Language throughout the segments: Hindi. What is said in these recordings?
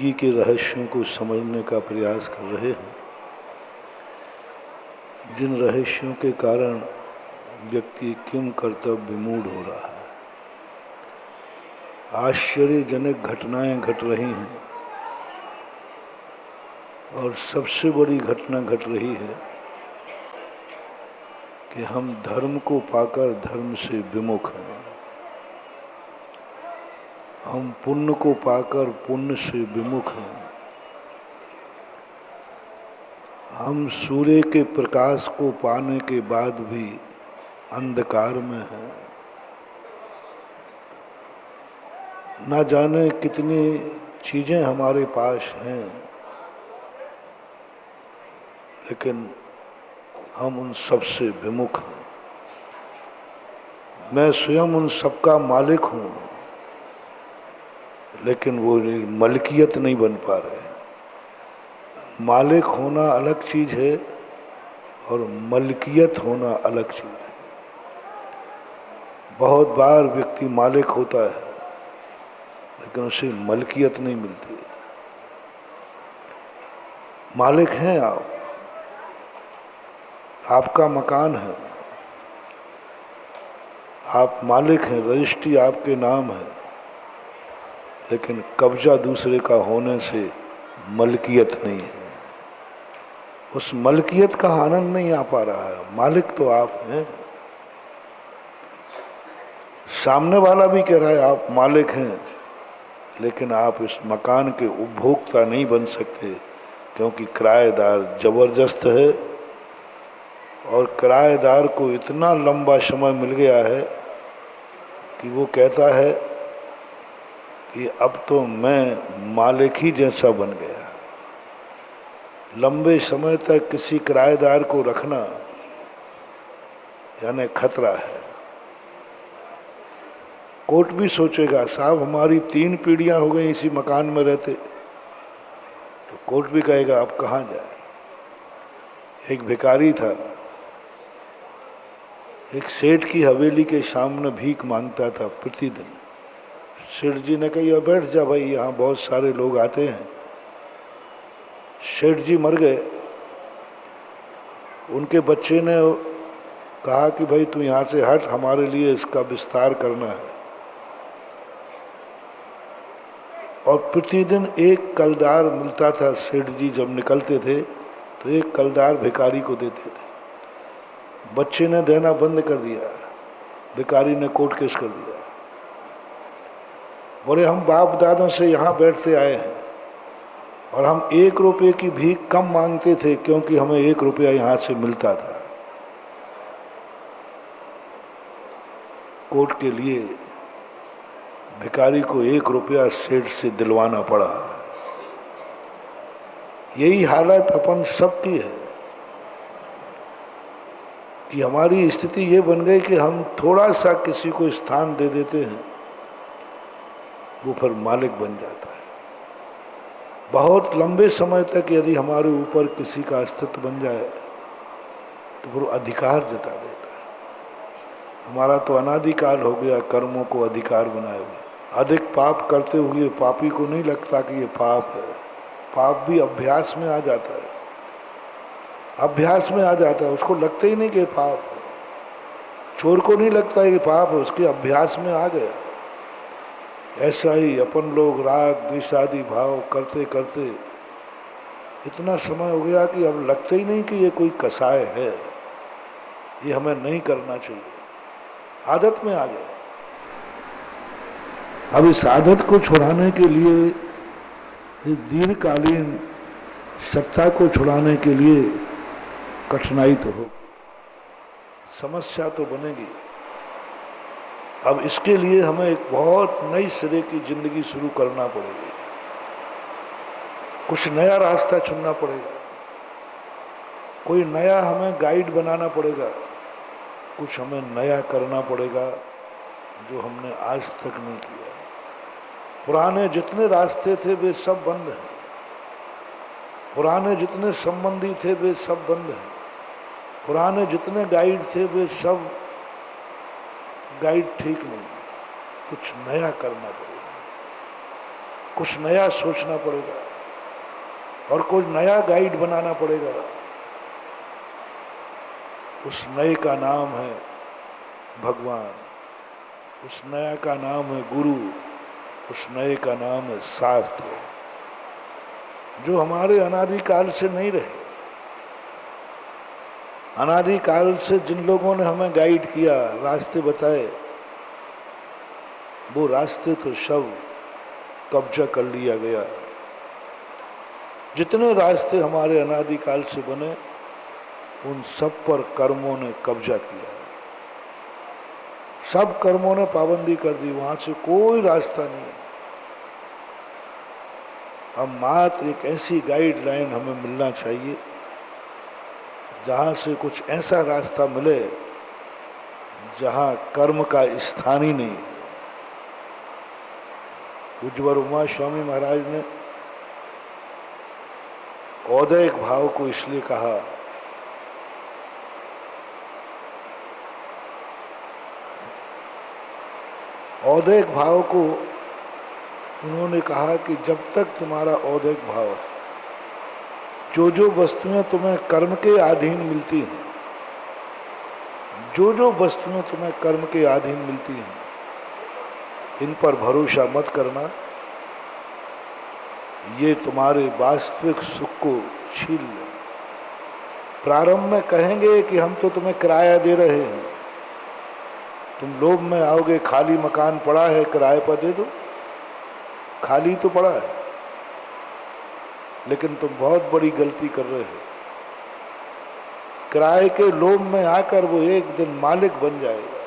जिंदगी के रहस्यों को समझने का प्रयास कर रहे हैं, जिन रहस्यों के कारण व्यक्ति किम कर्तव्य विमूढ़ हो रहा है। आश्चर्यजनक घटनाएं घट रही हैं और सबसे बड़ी घटना घट रही है कि हम धर्म को पाकर धर्म से विमुख हैं। हम पुण्य को पाकर पुण्य से विमुख हैं। हम सूर्य के प्रकाश को पाने के बाद भी अंधकार में हैं। न जाने कितनी चीजें हमारे पास हैं, लेकिन हम उन सब से विमुख हैं। मैं स्वयं उन सबका मालिक हूँ, लेकिन वो मलकियत नहीं बन पा रहे। मालिक होना अलग चीज है और मलकियत होना अलग चीज है। बहुत बार व्यक्ति मालिक होता है, लेकिन उसे मलकियत नहीं मिलती। मालिक हैं आप, आपका मकान है, आप मालिक हैं, रजिस्ट्री आपके नाम है, लेकिन कब्जा दूसरे का होने से मलकियत नहीं है। उस मलकियत का आनंद नहीं आ पा रहा है। मालिक तो आप हैं। सामने वाला भी कह रहा है आप मालिक हैं, लेकिन आप इस मकान के उपभोक्ता नहीं बन सकते, क्योंकि किराएदार जबरदस्त है और किराएदार को इतना लंबा समय मिल गया है कि वो कहता है कि अब तो मैं मालिक ही जैसा बन गया। लंबे समय तक किसी किराएदार को रखना यानी खतरा है। कोर्ट भी सोचेगा साहब हमारी 3 पीढ़ियां हो गई इसी मकान में रहते, तो कोर्ट भी कहेगा अब कहाँ जाए। एक भिखारी था, एक सेठ की हवेली के सामने भीख मांगता था प्रतिदिन। सेठ जी ने कहा बैठ जा भाई, यहाँ बहुत सारे लोग आते हैं। सेठ जी मर गए। उनके बच्चे ने कहा कि भाई तू यहाँ से हट, हमारे लिए इसका विस्तार करना है। और प्रतिदिन एक कलदार मिलता था। सेठ जी जब निकलते थे तो एक कलदार भिखारी को देते थे। बच्चे ने देना बंद कर दिया, भिखारी ने कोर्ट केस कर दिया। बोले हम बाप दादों से यहाँ बैठते आए हैं और हम 1 रुपये की भीख कम मांगते थे, क्योंकि हमें 1 रुपया यहाँ से मिलता था। कोर्ट के लिए भिखारी को 1 रुपया सेठ से दिलवाना पड़ा। यही हालत अपन सबकी है कि हमारी स्थिति ये बन गई कि हम थोड़ा सा किसी को स्थान दे देते हैं, वो फिर मालिक बन जाता है। बहुत लंबे समय तक यदि हमारे ऊपर किसी का अस्तित्व बन जाए तो वो अधिकार जता देता है। हमारा तो अनादिकाल हो गया कर्मों को अधिकार बनाए हुए। अधिक पाप करते हुए पापी को नहीं लगता कि ये पाप है। पाप भी अभ्यास में आ जाता है, अभ्यास में आ जाता है, उसको लगता ही नहीं कि पाप है। चोर को नहीं लगता ये पाप है, उसके अभ्यास में आ गया। ऐसा ही अपन लोग राग द्वेषादि भाव करते करते इतना समय हो गया कि अब लगता ही नहीं कि ये कोई कसाय है, ये हमें नहीं करना चाहिए। आदत में आ गया। अब इस आदत को छुड़ाने के लिए, इस दीर्घकालीन सत्ता को छुड़ाने के लिए कठिनाई तो होगी, समस्या तो बनेगी। अब इसके लिए हमें एक बहुत नई सिरे की जिंदगी शुरू करना पड़ेगी। कुछ नया रास्ता चुनना पड़ेगा, कोई नया हमें गाइड बनाना पड़ेगा, कुछ हमें नया करना पड़ेगा जो हमने आज तक नहीं किया। पुराने जितने रास्ते थे वे सब बंद हैं, पुराने जितने संबंधी थे वे सब बंद हैं, पुराने जितने गाइड थे वे सब गाइड ठीक नहीं। कुछ नया करना पड़ेगा। कुछ नया सोचना पड़ेगा और कोई नया गाइड बनाना पड़ेगा। उस नए का नाम है भगवान, उस नया का नाम है गुरु, उस नए का नाम है शास्त्र, जो हमारे अनादिकाल से नहीं रहे। अनादिकाल से जिन लोगों ने हमें गाइड किया, रास्ते बताए, वो रास्ते तो सब कब्जा कर लिया गया। जितने रास्ते हमारे अनादिकाल से बने, उन सब पर कर्मों ने कब्जा किया, सब कर्मों ने पाबंदी कर दी, वहां से कोई रास्ता नहीं है। अब मात्र एक ऐसी गाइडलाइन हमें मिलना चाहिए जहां से कुछ ऐसा रास्ता मिले जहां कर्म का स्थान ही नहीं। पूज्य उमा स्वामी महाराज ने औदैहिक भाव को इसलिए कहा, औदैहिक भाव को उन्होंने कहा कि जब तक तुम्हारा औदैहिक भाव है, जो वस्तुएं तुम्हें कर्म के अधीन मिलती हैं, जो वस्तुएं तुम्हें कर्म के अधीन मिलती हैं, इन पर भरोसा मत करना, ये तुम्हारे वास्तविक सुख को छीन ले। प्रारंभ में कहेंगे कि हम तो तुम्हें किराया दे रहे हैं, तुम लोभ में आओगे, खाली मकान पड़ा है किराए पर दे दो, खाली तो पड़ा है, लेकिन तुम बहुत बड़ी गलती कर रहे हो। किराए के लोभ में आकर वो एक दिन मालिक बन जाएगा।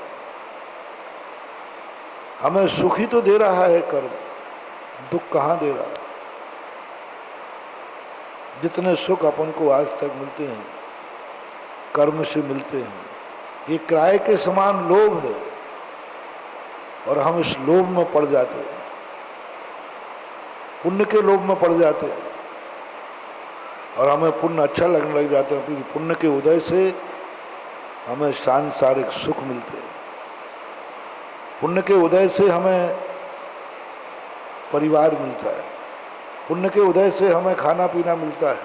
हमें सुख ही तो दे रहा है कर्म, दुख कहाँ दे रहा है। जितने सुख अपन को आज तक मिलते हैं कर्म से मिलते हैं, ये किराए के समान लोभ है, और हम इस लोभ में पड़ जाते हैं, पुण्य के लोभ में पड़ जाते हैं, और हमें पुण्य अच्छा लगने लग जाता है, क्योंकि पुण्य के उदय से हमें सांसारिक सुख मिलते हैं। पुण्य के उदय से हमें परिवार मिलता है, पुण्य के उदय से हमें खाना पीना मिलता है,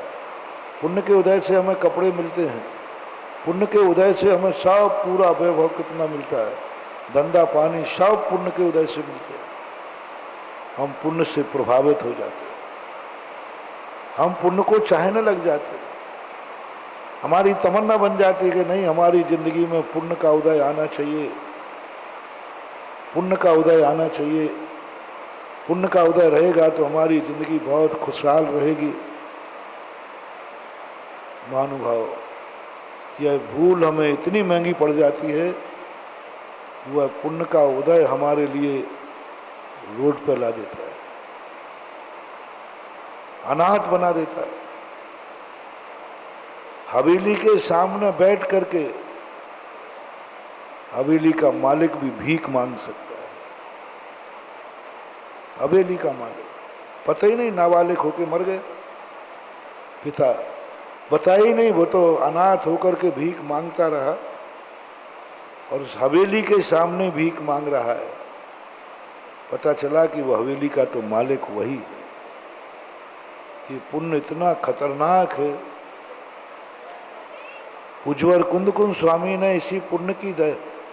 पुण्य के उदय से हमें कपड़े मिलते हैं, पुण्य के उदय से हमें सब पूरा वैभव कितना मिलता है, धंधा पानी सब पुण्य के उदय से मिलते हैं। हम पुण्य से प्रभावित हो जाते हैं, हम पुण्य को चाहने लग जाते हैं, हमारी तमन्ना बन जाती है कि नहीं, हमारी जिंदगी में पुण्य का उदय आना चाहिए, पुण्य का उदय आना चाहिए। पुण्य का उदय रहेगा तो हमारी जिंदगी बहुत खुशहाल रहेगी। महानुभाव, यह भूल हमें इतनी महंगी पड़ जाती है, वह पुण्य का उदय हमारे लिए रोड पर ला देता है, अनाथ बना देता है। हवेली के सामने बैठ करके हवेली का मालिक भी भीख मांग सकता है। हवेली का मालिक, पता ही नहीं, नाबालिग होके मर गए, पिता बताया ही नहीं, वो तो अनाथ होकर के भीख मांगता रहा, और उस हवेली के सामने भीख मांग रहा है। पता चला कि वह हवेली का तो मालिक वही है। ये पुण्य इतना खतरनाक है। उज्ज्वल कुंदकुंद स्वामी ने इसी पुण्य की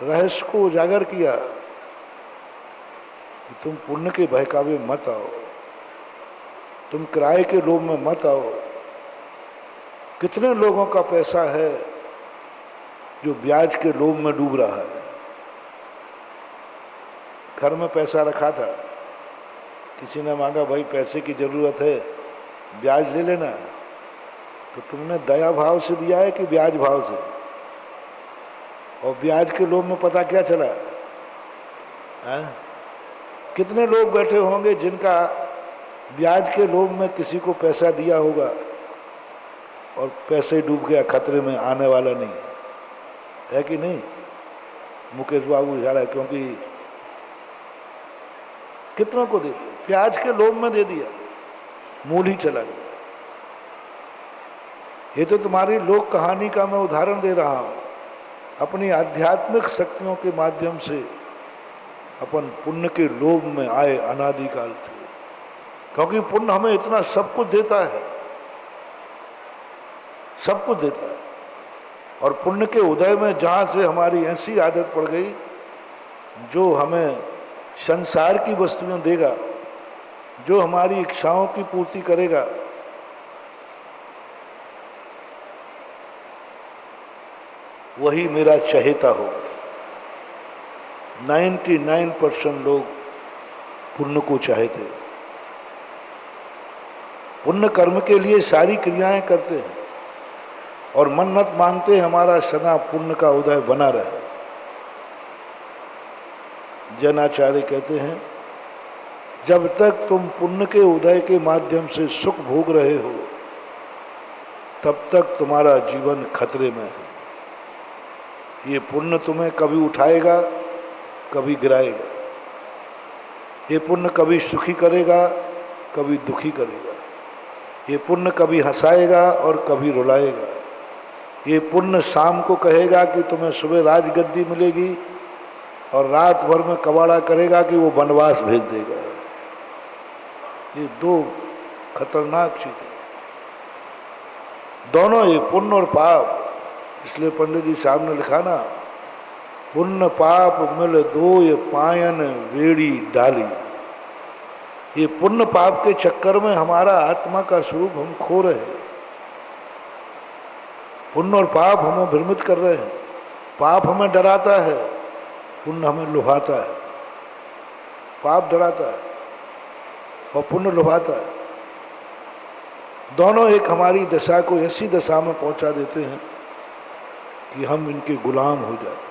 रहस्य को उजागर किया कि तुम पुण्य के बहकावे मत आओ, तुम किराए के लोभ में मत आओ। कितने लोगों का पैसा है जो ब्याज के लोभ में डूब रहा है। घर में पैसा रखा था, किसी ने मांगा भाई पैसे की ज़रूरत है, ब्याज ले लेना, तो तुमने दया भाव से दिया है कि ब्याज भाव से? और ब्याज के लोभ में पता क्या चला है? कितने लोग बैठे होंगे जिनका ब्याज के लोभ में किसी को पैसा दिया होगा और पैसे डूब गया, खतरे में, आने वाला नहीं है कि नहीं? मुकेश बाबू झाड़ा, क्योंकि कितनों को दे दिया, ब्याज के लोभ में दे दिया, मूल ही चला गया। ये तो तुम्हारी लोक कहानी का मैं उदाहरण दे रहा हूँ। अपनी आध्यात्मिक शक्तियों के माध्यम से अपन पुण्य के लोभ में आए अनादिकाल थे। क्योंकि पुण्य हमें इतना सब कुछ देता है, सब कुछ देता है। और पुण्य के उदय में जहाँ से हमारी ऐसी आदत पड़ गई जो हमें संसार की वस्तुएं देगा, जो हमारी इच्छाओं की पूर्ति करेगा, वही मेरा चहेता होगा। 99% लोग पुण्य को चाहते हैं, पुण्य कर्म के लिए सारी क्रियाएं करते हैं और मन्नत मांगते हैं हमारा सदा पुण्य का उदय बना रहे। जैनाचार्य कहते हैं, जब तक तुम पुण्य के उदय के माध्यम से सुख भोग रहे हो तब तक तुम्हारा जीवन खतरे में है। ये पुण्य तुम्हें कभी उठाएगा, कभी गिराएगा। ये पुण्य कभी सुखी करेगा, कभी दुखी करेगा। ये पुण्य कभी हंसाएगा और कभी रुलाएगा। ये पुण्य शाम को कहेगा कि तुम्हें सुबह राजगद्दी मिलेगी और रात भर में कबाड़ा करेगा कि वो वनवास भेज देगा। ये दो खतरनाक चीजें, दोनों ये पुण्य और पाप। इसलिए पंडित जी साहब ने लिखा ना, पुण्य पाप मिल दो ये पायन वेड़ी डाली। ये पुण्य पाप के चक्कर में हमारा आत्मा का स्वरूप हम खो रहे हैं। पुण्य और पाप हमें भ्रमित कर रहे हैं। पाप हमें डराता है, पुण्य हमें लुभाता है। पाप डराता है और पुण्य लुभाता है। दोनों एक हमारी दशा को ऐसी दशा में पहुंचा देते हैं कि हम इनके गुलाम हो जाते हैं।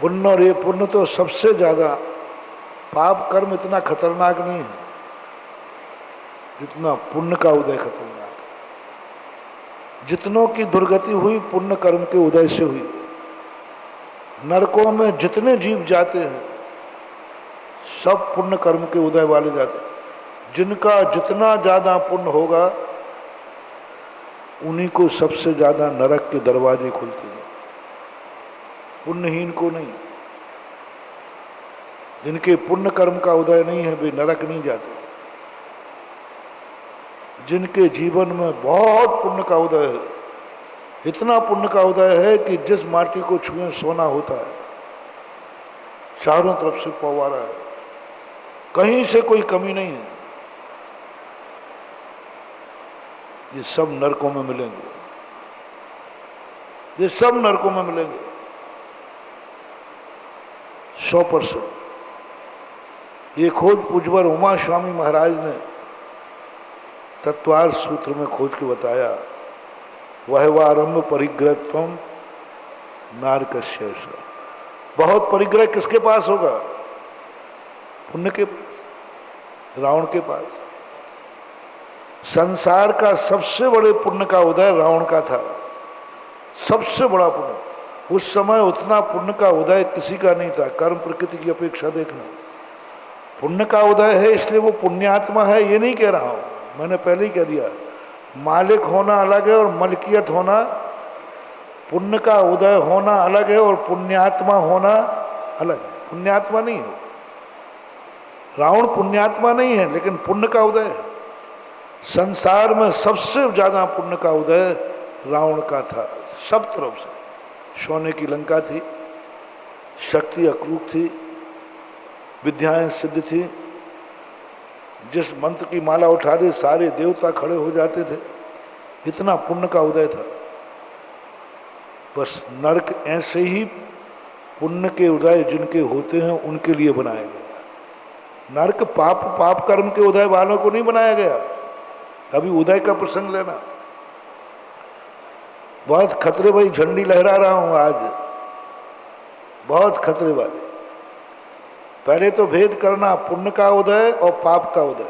पुण्य और ये पुण्य तो सबसे ज़्यादा, पाप कर्म इतना खतरनाक नहीं है जितना पुण्य का उदय खतरनाक है। जितनों की दुर्गति हुई पुण्य कर्म के उदय से हुई। नरकों में जितने जीव जाते हैं सब पुण्य कर्म के उदय वाले जाते हैं। जिनका जितना ज़्यादा पुण्य होगा उन्हीं को सबसे ज़्यादा नरक के दरवाजे खुलते हैं, पुण्यहीन को नहीं। जिनके पुण्य कर्म का उदय नहीं है वे नरक नहीं जाते। जिनके जीवन में बहुत पुण्य का उदय है, इतना पुण्य का उदय है कि जिस माटी को छुए सोना होता है, चारों तरफ से फव्वारा है, कहीं से कोई कमी नहीं है, ये सब नरकों में मिलेंगे। ये सब नरकों में मिलेंगे 100%। ये खोज पूज्यवर उमा स्वामी महाराज ने तत्वार्थ सूत्र में खोज के बताया, वह आरंभ परिग्रहत्वम नारकस्य। बहुत परिग्रह किसके पास होगा? पुण्य के पास, रावण के पास। संसार का सबसे बड़े पुण्य का उदय रावण का था, सबसे बड़ा पुण्य। उस समय उतना पुण्य का उदय किसी का नहीं था। कर्म प्रकृति की अपेक्षा देखना, पुण्य का उदय है इसलिए वो पुण्यात्मा है, ये नहीं कह रहा हूँ, मैंने पहले ही कह दिया। मालिक होना अलग है और मलकियत होना, पुण्य का उदय होना अलग है और पुण्यात्मा होना अलग है। पुण्यात्मा नहीं है रावण, पुण्यात्मा नहीं है, लेकिन पुण्य का उदय है। संसार में सबसे ज़्यादा पुण्य का उदय रावण का था, सब तरफ से। सोने की लंका थी, शक्ति अक्रूप थी, विद्याएं सिद्ध थी, जिस मंत्र की माला उठा दे सारे देवता खड़े हो जाते थे, इतना पुण्य का उदय था। बस नरक ऐसे ही पुण्य के उदय जिनके होते हैं उनके लिए बनाया गया। नरक पाप कर्म के उदय वालों को नहीं बनाया गया। अभी उदय का प्रसंग लेना, बहुत खतरे भाई झंडी लहरा रहा हूं आज, बहुत खतरे वाले। पहले तो भेद करना पुण्य का उदय और पाप का उदय,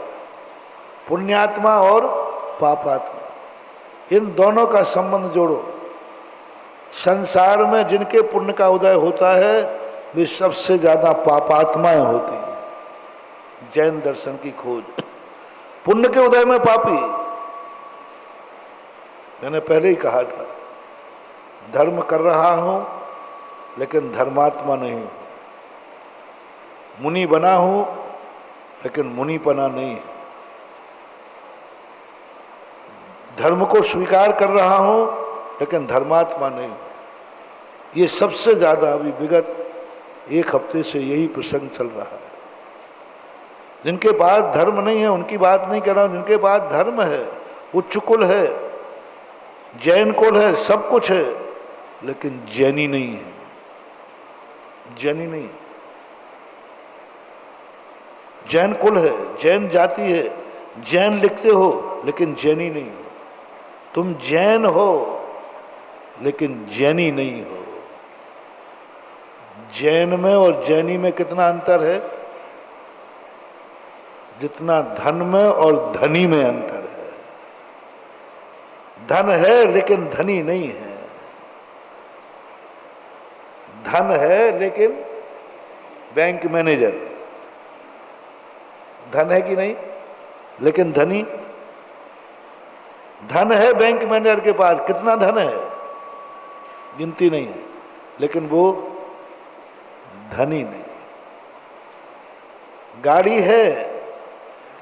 पुण्यात्मा और पापात्मा, इन दोनों का संबंध जोड़ो। संसार में जिनके पुण्य का उदय होता है वे सबसे ज्यादा पापात्माएं होती हैं। जैन दर्शन की खोज, पुण्य के उदय में पापी। मैंने पहले ही कहा था, धर्म कर रहा हूं लेकिन धर्मात्मा नहीं हूं। मुनि बना हूं लेकिन मुनिपना नहीं है। धर्म को स्वीकार कर रहा हूं लेकिन धर्मात्मा नहीं हूं। ये सबसे ज्यादा अभी विगत एक हफ्ते से यही प्रसंग चल रहा है। जिनके पास धर्म नहीं है उनकी बात नहीं कर रहा हूं, जिनके पास धर्म है, उच्च कुल है, जैन कुल है, सब कुछ है, लेकिन जैनी नहीं है। जैनी नहीं, जैन कुल है, जैन जाति है, जैन लिखते हो लेकिन जैनी नहीं हो। तुम जैन हो लेकिन जैनी नहीं हो। जैन में और जैनी में कितना अंतर है? जितना धन में और धनी में अंतर है। धन है लेकिन धनी नहीं है। धन है लेकिन बैंक मैनेजर, धन है कि नहीं, लेकिन धनी। धन है बैंक मैनेजर के पास, कितना धन है गिनती नहीं है, लेकिन वो धनी नहीं। गाड़ी है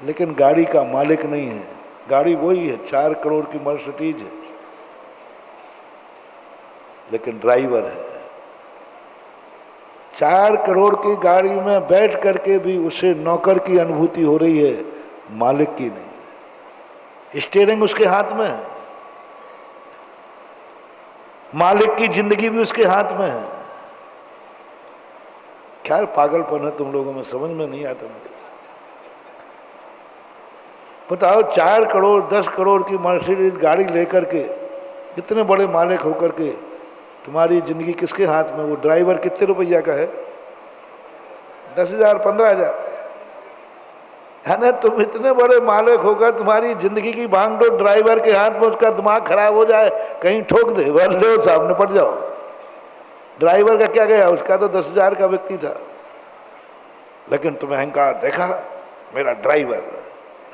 लेकिन गाड़ी का मालिक नहीं है। गाड़ी वही है, 4 करोड़ की मर्सिडीज है, लेकिन ड्राइवर है। 4 करोड़ की गाड़ी में बैठ करके भी उसे नौकर की अनुभूति हो रही है, मालिक की नहीं। स्टीयरिंग उसके हाथ में है, मालिक की जिंदगी भी उसके हाथ में है। क्या पागलपन है तुम लोगों में, समझ में नहीं आता मुझे। बताओ, 4 करोड़ 10 करोड़ की मर्सिडीज गाड़ी लेकर के, इतने बड़े मालिक होकर के, तुम्हारी जिंदगी किसके हाथ में? वो ड्राइवर कितने रुपया का है? 10,000 15,000। है ना? तुम इतने बड़े मालिक होकर तुम्हारी जिंदगी की भागदौड़ ड्राइवर के हाथ में, उसका दिमाग खराब हो जाए, कहीं ठोक दे, वह ले सामने पड़ जाओ। ड्राइवर का क्या गया, उसका तो 10,000 का व्यक्ति था, लेकिन तुम्हें अहंकार, देखा मेरा ड्राइवर।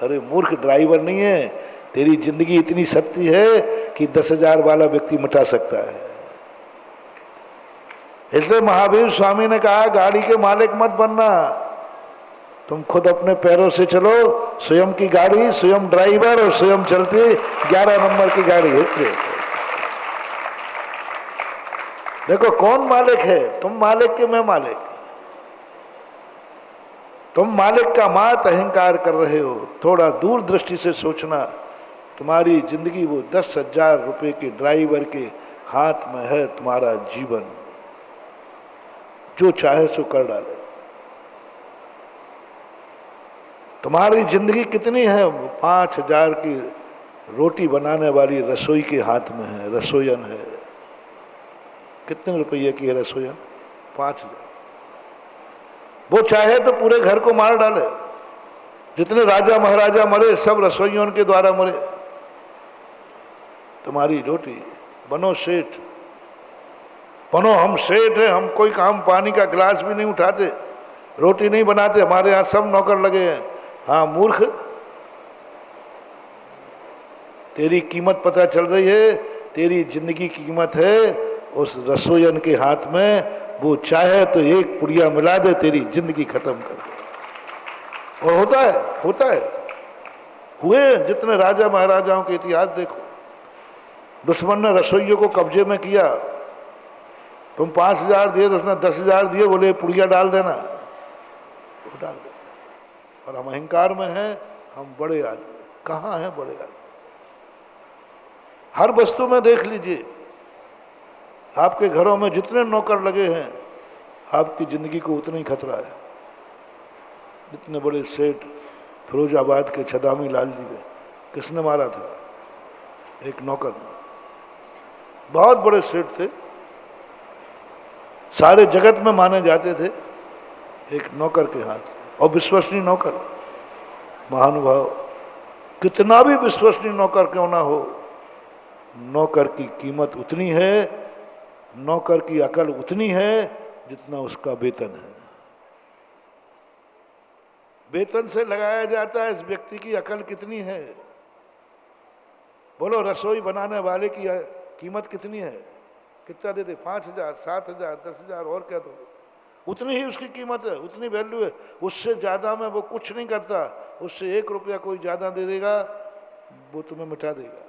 अरे मूर्ख, ड्राइवर नहीं है, तेरी जिंदगी इतनी सख्ती है कि 10,000 वाला व्यक्ति मिटा सकता है। इसलिए महावीर स्वामी ने कहा, गाड़ी के मालिक मत बनना, तुम खुद अपने पैरों से चलो। स्वयं की गाड़ी, स्वयं ड्राइवर और स्वयं चलती 11 नंबर की गाड़ी है। देखो कौन मालिक है, तुम मालिक के मैं मालिक। तुम मालिक का मात अहंकार कर रहे हो। थोड़ा दूर दृष्टि से सोचना, तुम्हारी जिंदगी वो 10,000 रुपए के ड्राइवर के हाथ में है। तुम्हारा जीवन जो चाहे सो कर डाले। तुम्हारी जिंदगी कितनी है? 5,000 की रोटी बनाने वाली रसोई के हाथ में है, रसोईयन है। कितने रुपये की है रसोईयन? 5,000। वो चाहे तो पूरे घर को मार डाले। जितने राजा महाराजा मरे सब रसोइयों के द्वारा मरे। तुम्हारी रोटी, बनो सेठ, बनो हम सेठ हैं, हम कोई काम, पानी का गिलास भी नहीं उठाते, रोटी नहीं बनाते, हमारे यहाँ सब नौकर लगे हैं। हाँ मूर्ख, तेरी कीमत पता चल रही है? तेरी जिंदगी की कीमत है उस रसोईयन के हाथ में। वो चाहे तो एक पुड़िया मिला दे, तेरी जिंदगी खत्म कर दे। और होता है हुए जितने राजा महाराजाओं के इतिहास देखो। दुश्मन ने रसोइयों को कब्जे में किया, तुम 5,000 दिए तो उसने 10,000 दिए, बोले पुड़िया डाल देना, वो डाल दे। और हम अहंकार में हैं, हम बड़े आदमी। कहाँ हैं बड़े आदमी? हर वस्तु में देख लीजिए, आपके घरों में जितने नौकर लगे हैं, आपकी जिंदगी को उतना ही खतरा है। इतने बड़े सेठ फिरोजाबाद के छदामी लाल जी के किसने मारा था? एक नौकर। बहुत बड़े सेठ थे, सारे जगत में माने जाते थे, एक नौकर के हाथ से। और विश्वसनीय नौकर, महानुभाव, कितना भी विश्वसनीय नौकर क्यों ना हो, नौकर की कीमत उतनी है, नौकर की अकल उतनी है जितना उसका वेतन है। वेतन से लगाया जाता है इस व्यक्ति की अकल कितनी है। बोलो, रसोई बनाने वाले की कीमत कितनी है? कितना देते? 5,000 7,000 10,000 और क्या दो? उतनी ही उसकी कीमत है, उतनी वैल्यू है। उससे ज़्यादा में वो कुछ नहीं करता। उससे 1 रुपया कोई ज़्यादा दे देगा, वो तुम्हें मिटा देगा।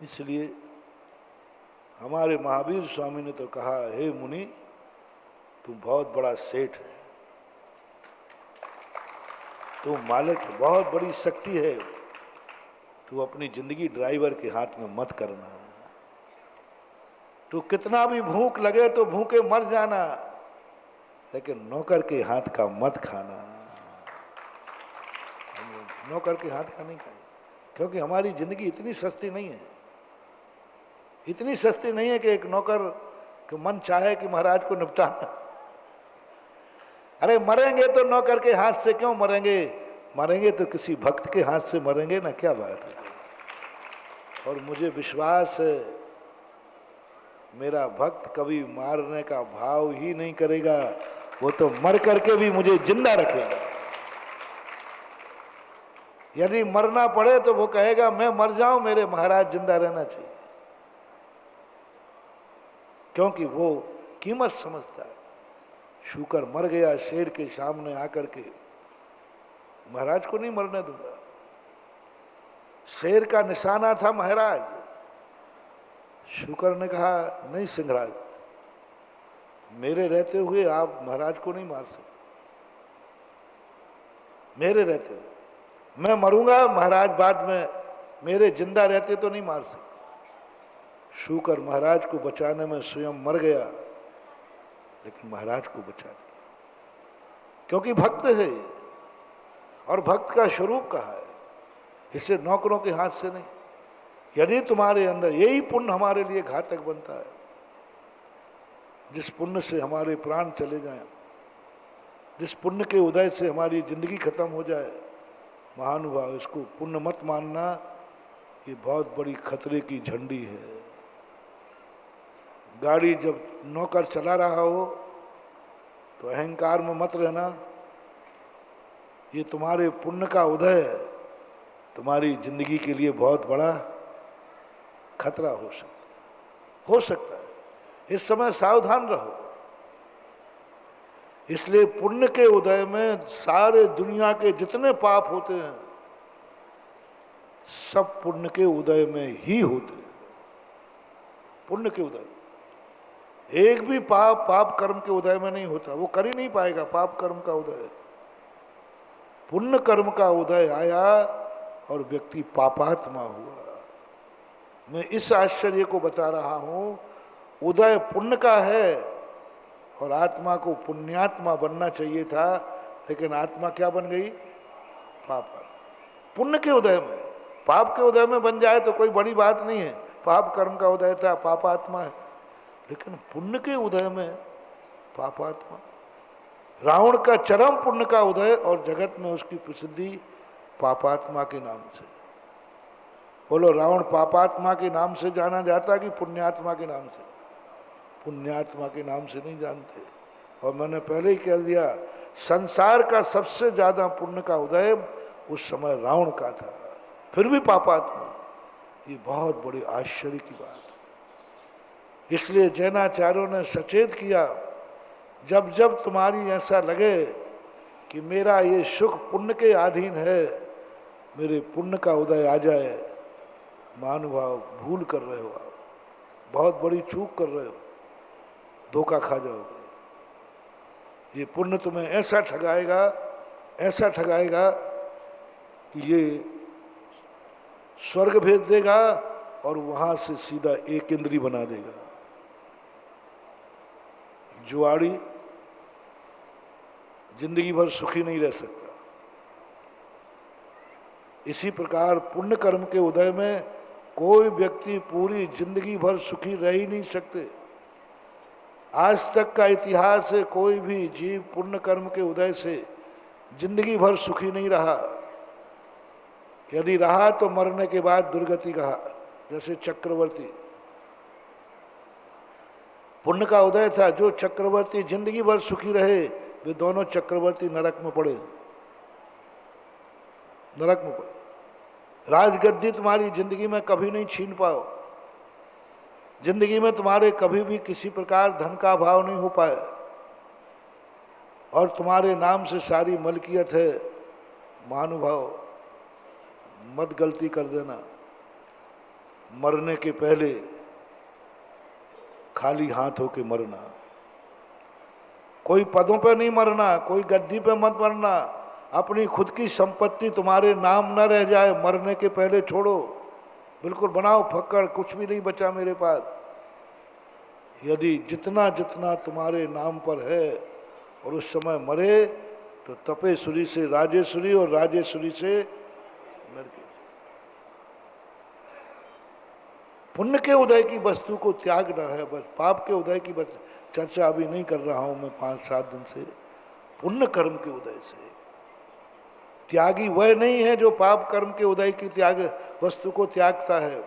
इसलिए हमारे महावीर स्वामी ने तो कहा, हे मुनि, तुम बहुत बड़ा सेठ है, तुम मालिक, बहुत बड़ी शक्ति है, तू अपनी जिंदगी ड्राइवर के हाथ में मत करना। तू कितना भी भूख लगे तो भूखे मर जाना, लेकिन नौकर के हाथ का मत खाना। नौकर के हाथ का नहीं खाए, क्योंकि हमारी जिंदगी इतनी सस्ती नहीं है, इतनी सस्ती नहीं है कि एक नौकर के मन चाहे कि महाराज को निपटाना। अरे मरेंगे तो नौकर के हाथ से क्यों मरेंगे, मरेंगे तो किसी भक्त के हाथ से मरेंगे ना, क्या बात है। और मुझे विश्वास है मेरा भक्त कभी मारने का भाव ही नहीं करेगा, वो तो मर करके भी मुझे जिंदा रखेगा। यदि मरना पड़े तो वो कहेगा मैं मर जाऊं, मेरे महाराज जिंदा रहना चाहिए, क्योंकि वो कीमत समझता है। शूकर मर गया शेर के सामने आकर के, महाराज को नहीं मरने दूंगा। शेर का निशाना था महाराज। शूकर ने कहा, नहीं सिंहराज, मेरे रहते हुए आप महाराज को नहीं मार सकते, मेरे रहते हुए। मैं मरूंगा, महाराज बाद में मेरे जिंदा रहते तो नहीं मार सकते। शूकर महाराज को बचाने में स्वयं मर गया, लेकिन महाराज को बचा दिया, क्योंकि भक्त है और भक्त का स्वरूप कहा है, इससे नौकरों के हाथ से नहीं। यदि तुम्हारे अंदर यही पुण्य हमारे लिए घातक बनता है, जिस पुण्य से हमारे प्राण चले जाएं, जिस पुण्य के उदय से हमारी जिंदगी खत्म हो जाए, महानुभाव, इसको पुण्य मत मानना, ये बहुत बड़ी खतरे की झंडी है। गाड़ी जब नौकर चला रहा हो तो अहंकार में मत रहना, ये तुम्हारे पुण्य का उदय है, तुम्हारी जिंदगी के लिए बहुत बड़ा खतरा हो सकता है। इस समय सावधान रहो। इसलिए पुण्य के उदय में सारे दुनिया के जितने पाप होते हैं, सब पुण्य के उदय में ही होते हैं। पुण्य के उदय, एक भी पाप कर्म के उदय में नहीं होता, वो कर ही नहीं पाएगा पाप कर्म का उदय। पुण्य कर्म का उदय आया और व्यक्ति पापात्मा हुआ। मैं इस आश्चर्य को बता रहा हूं, उदय पुण्य का है और आत्मा को पुण्यात्मा बनना चाहिए था, लेकिन आत्मा क्या बन गई, पाप। पुण्य के उदय में, पाप के उदय में बन जाए तो कोई बड़ी बात नहीं है, पाप कर्म का उदय था, पापात्मा है, लेकिन पुण्य के उदय में पापात्मा। रावण का चरम पुण्य का उदय और जगत में उसकी प्रसिद्धि पापात्मा के नाम से। बोलो, रावण पापात्मा के नाम से जाना जाता कि पुण्यात्मा के नाम से? पुण्यात्मा के नाम से नहीं जानते। और मैंने पहले ही कह दिया, संसार का सबसे ज्यादा पुण्य का उदय उस समय रावण का था, फिर भी पापात्मा। ये बहुत बड़ी आश्चर्य की बात। इसलिए जैनाचार्यों ने सचेत किया, जब जब तुम्हारी ऐसा लगे कि मेरा ये सुख पुण्य के अधीन है, मेरे पुण्य का उदय आ जाए, महानुभाव भूल कर रहे हो, आप बहुत बड़ी चूक कर रहे हो, धोखा खा जाओगे। ये पुण्य तुम्हें ऐसा ठगाएगा कि ये स्वर्ग भेज देगा और वहां से सीधा एक इंद्री बना देगा। जुआड़ी जिंदगी भर सुखी नहीं रह सकता। इसी प्रकार पुण्य कर्म के उदय में कोई व्यक्ति पूरी जिंदगी भर सुखी रह ही नहीं सकते। आज तक का इतिहास है, कोई भी जीव पुण्य कर्म के उदय से जिंदगी भर सुखी नहीं रहा। यदि रहा तो मरने के बाद दुर्गति कहा, जैसे चक्रवर्ती। पुण्य का उदय था, जो चक्रवर्ती जिंदगी भर सुखी रहे, वे दोनों चक्रवर्ती नरक में पड़े, नरक में पड़े। राजगद्दी तुम्हारी जिंदगी में कभी नहीं छीन पाओ। जिंदगी में तुम्हारे कभी भी किसी प्रकार धन का अभाव नहीं हो पाए और तुम्हारे नाम से सारी मलकियत है। महानुभाव, मत गलती कर देना, मरने के पहले खाली हाथ होके मरना। कोई पदों पे नहीं मरना, कोई गद्दी पे मत मरना। अपनी खुद की संपत्ति तुम्हारे नाम न रह जाए, मरने के पहले छोड़ो। बिल्कुल बनाओ फक्कड़, कुछ भी नहीं बचा मेरे पास। यदि जितना जितना तुम्हारे नाम पर है और उस समय मरे तो तपेश्वरी से राजेश्वरी और राजेश्वरी से नरकेश्वरी। पुण्य के उदय की वस्तु को त्यागना है बस। पाप के उदय की बस चर्चा अभी नहीं कर रहा हूं मैं 5-7 दिन से। पुण्य कर्म के उदय से त्यागी वह नहीं है जो पाप कर्म के उदय की त्याग वस्तु को त्यागता है।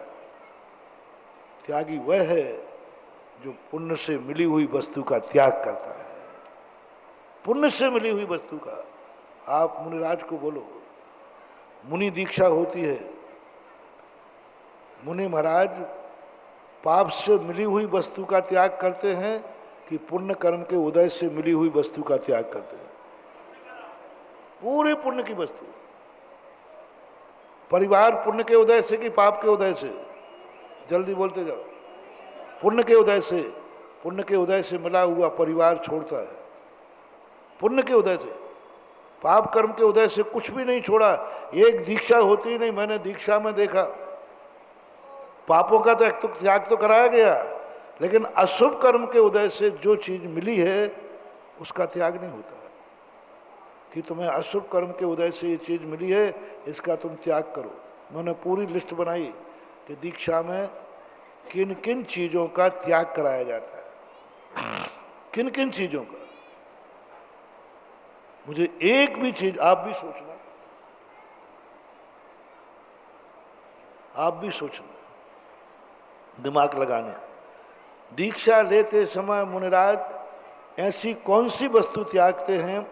त्यागी वह है जो पुण्य से मिली हुई वस्तु का त्याग करता है। पुण्य से मिली हुई वस्तु का। आप मुनिराज को बोलो, मुनि दीक्षा होती है। मुनि महाराज पाप से मिली हुई वस्तु का त्याग करते हैं कि पुण्य कर्म के उदय से मिली हुई वस्तु का त्याग करते हैं? पूरे पुण्य की वस्तु। परिवार पुण्य के उदय से कि पाप के उदय से? जल्दी बोलते जाओ। पुण्य के उदय से। पुण्य के उदय से मिला हुआ परिवार छोड़ता है, पुण्य के उदय से। पाप कर्म के उदय से कुछ भी नहीं छोड़ा। एक दीक्षा होती नहीं, मैंने दीक्षा में देखा। पापों का तो त्याग तो कराया गया, लेकिन अशुभ कर्म के उदय से जो चीज मिली है उसका त्याग नहीं होता कि तुम्हें अशुभ कर्म के उदय से ये चीज मिली है, इसका तुम त्याग करो। मैंने पूरी लिस्ट बनाई कि दीक्षा में किन किन चीजों का त्याग कराया जाता है, किन किन चीजों का। मुझे एक भी चीज, आप भी सोचना, आप भी सोचना, दिमाग लगाना। दीक्षा लेते समय मुनिराज ऐसी कौन सी वस्तु त्यागते हैं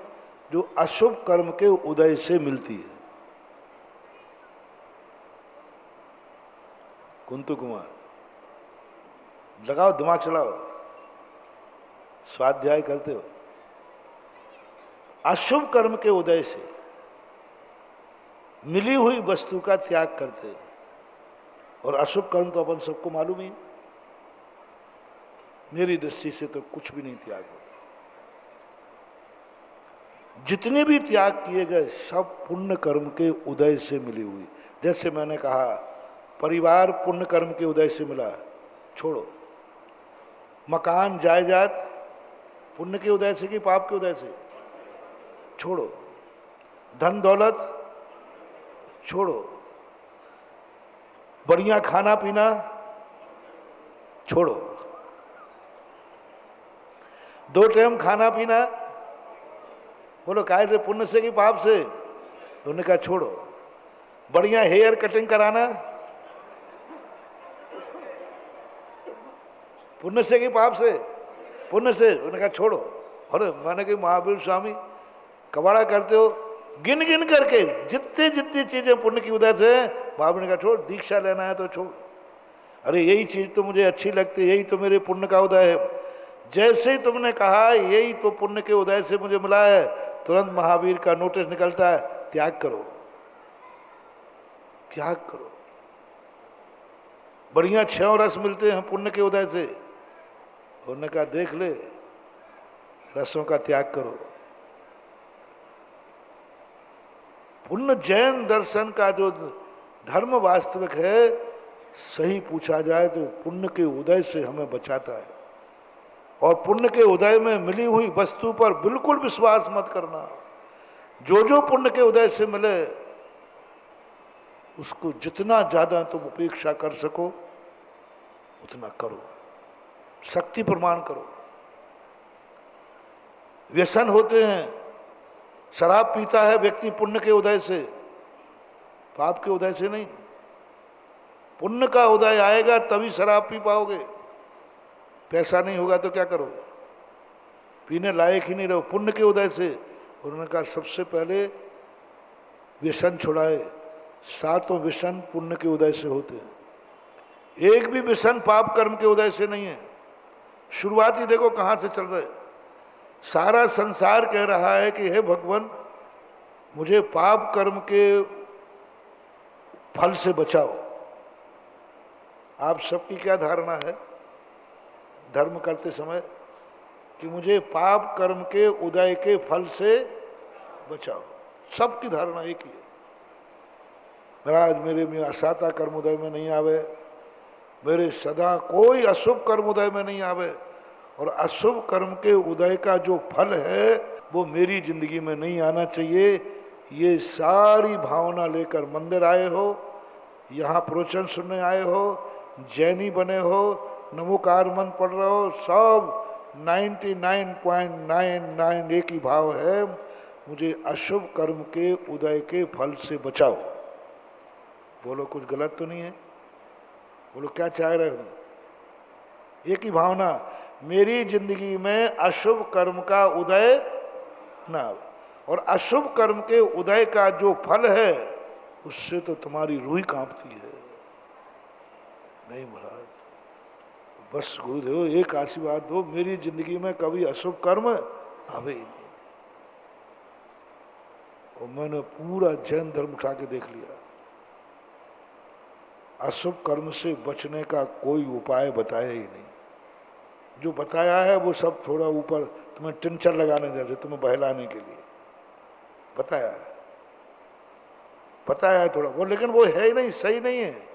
जो अशुभ कर्म के उदय से मिलती है? कुंतु कुमार, लगाओ दिमाग चलाओ, स्वाध्याय करते हो। अशुभ कर्म के उदय से मिली हुई वस्तु का त्याग करते हैं। और अशुभ कर्म तो अपन सबको मालूम ही है। मेरी दृष्टि से तो कुछ भी नहीं त्याग होता। जितने भी त्याग किए गए सब पुण्य कर्म के उदय से मिली हुई। जैसे मैंने कहा, परिवार पुण्य कर्म के उदय से मिला, छोड़ो। मकान जायदाद पुण्य के उदय से कि पाप के उदय से? छोड़ो। धन दौलत छोड़ो। बढ़िया खाना पीना छोड़ो। 2 टाइम खाना पीना, बोलो काय से? पुण्य से कि पाप से? उन्होंने कहा छोड़ो। बढ़िया हेयर कटिंग कराना, पुण्य से कि पाप से? पुण्य से। उन्होंने कहा छोड़ो। और मैंने कहा महावीर स्वामी कबाड़ा करते हो, गिन गिन करके जितनी जितनी चीजें पुण्य की उदय से। महावीर ने कहा छोड़, दीक्षा लेना है तो छोड़। अरे यही चीज तो मुझे अच्छी लगती है, यही तो मेरे पुण्य का उदय है। जैसे ही तुमने कहा यही तो पुण्य के उदय से मुझे मिला है, तुरंत महावीर का नोटिस निकलता है, त्याग करो, त्याग करो। बढ़िया 6 रस मिलते हैं पुण्य के उदय से। उन्होंने कहा देख ले, रसों का त्याग करो। पुण्य जैन दर्शन का जो धर्म वास्तविक है, सही पूछा जाए तो पुण्य के उदय से हमें बचाता है। और पुण्य के उदय में मिली हुई वस्तु पर बिल्कुल विश्वास मत करना। जो जो पुण्य के उदय से मिले उसको जितना ज्यादा तुम उपेक्षा कर सको उतना करो, शक्ति प्रमाण करो। व्यसन होते हैं, शराब पीता है व्यक्ति पुण्य के उदय से, पाप के उदय से नहीं। पुण्य का उदय आएगा तभी शराब पी पाओगे। पैसा नहीं होगा तो क्या करोगे? पीने लायक ही नहीं रहो। पुण्य के उदय से। उन्होंने कहा सबसे पहले व्यसन छुड़ाए। 7 व्यसन पुण्य के उदय से होते हैं। एक भी विषम पाप कर्म के उदय से नहीं है। शुरुआत ही देखो कहाँ से चल रहा है। सारा संसार कह रहा है कि हे भगवान, मुझे पाप कर्म के फल से बचाओ। आप सबकी क्या धारणा है धर्म करते समय? कि मुझे पाप कर्म के उदय के फल से बचाओ। सबकी धारणा एक ही है, महाराज मेरे में असाता कर्म उदय में नहीं आवे, मेरे सदा कोई अशुभ कर्म उदय में नहीं आवे, और अशुभ कर्म के उदय का जो फल है वो मेरी जिंदगी में नहीं आना चाहिए। ये सारी भावना लेकर मंदिर आए हो, यहाँ प्रवचन सुनने आए हो, जैनी बने हो, नमोकार मंत्र पढ़ रहे हो, सब 99.99 एक ही भाव है, मुझे अशुभ कर्म के उदय के फल से बचाओ। बोलो कुछ गलत तो नहीं है? बोलो क्या चाह रहे हो? एक ही भावना, मेरी जिंदगी में अशुभ कर्म का उदय ना आवे, और अशुभ कर्म के उदय का जो फल है उससे तो तुम्हारी रूह कांपती है। नहीं महाराज, बस गुरुदेव एक आशीर्वाद दो, मेरी जिंदगी में कभी अशुभ कर्म आवे ही नहीं। और मैंने पूरा जैन धर्म उठा के देख लिया, अशुभ कर्म से बचने का कोई उपाय बताया ही नहीं। जो बताया है वो सब थोड़ा ऊपर तुम्हें टिंचर लगाने जैसे, तुम्हें बहलाने के लिए बताया है थोड़ा वो, लेकिन वो है ही नहीं, सही नहीं है।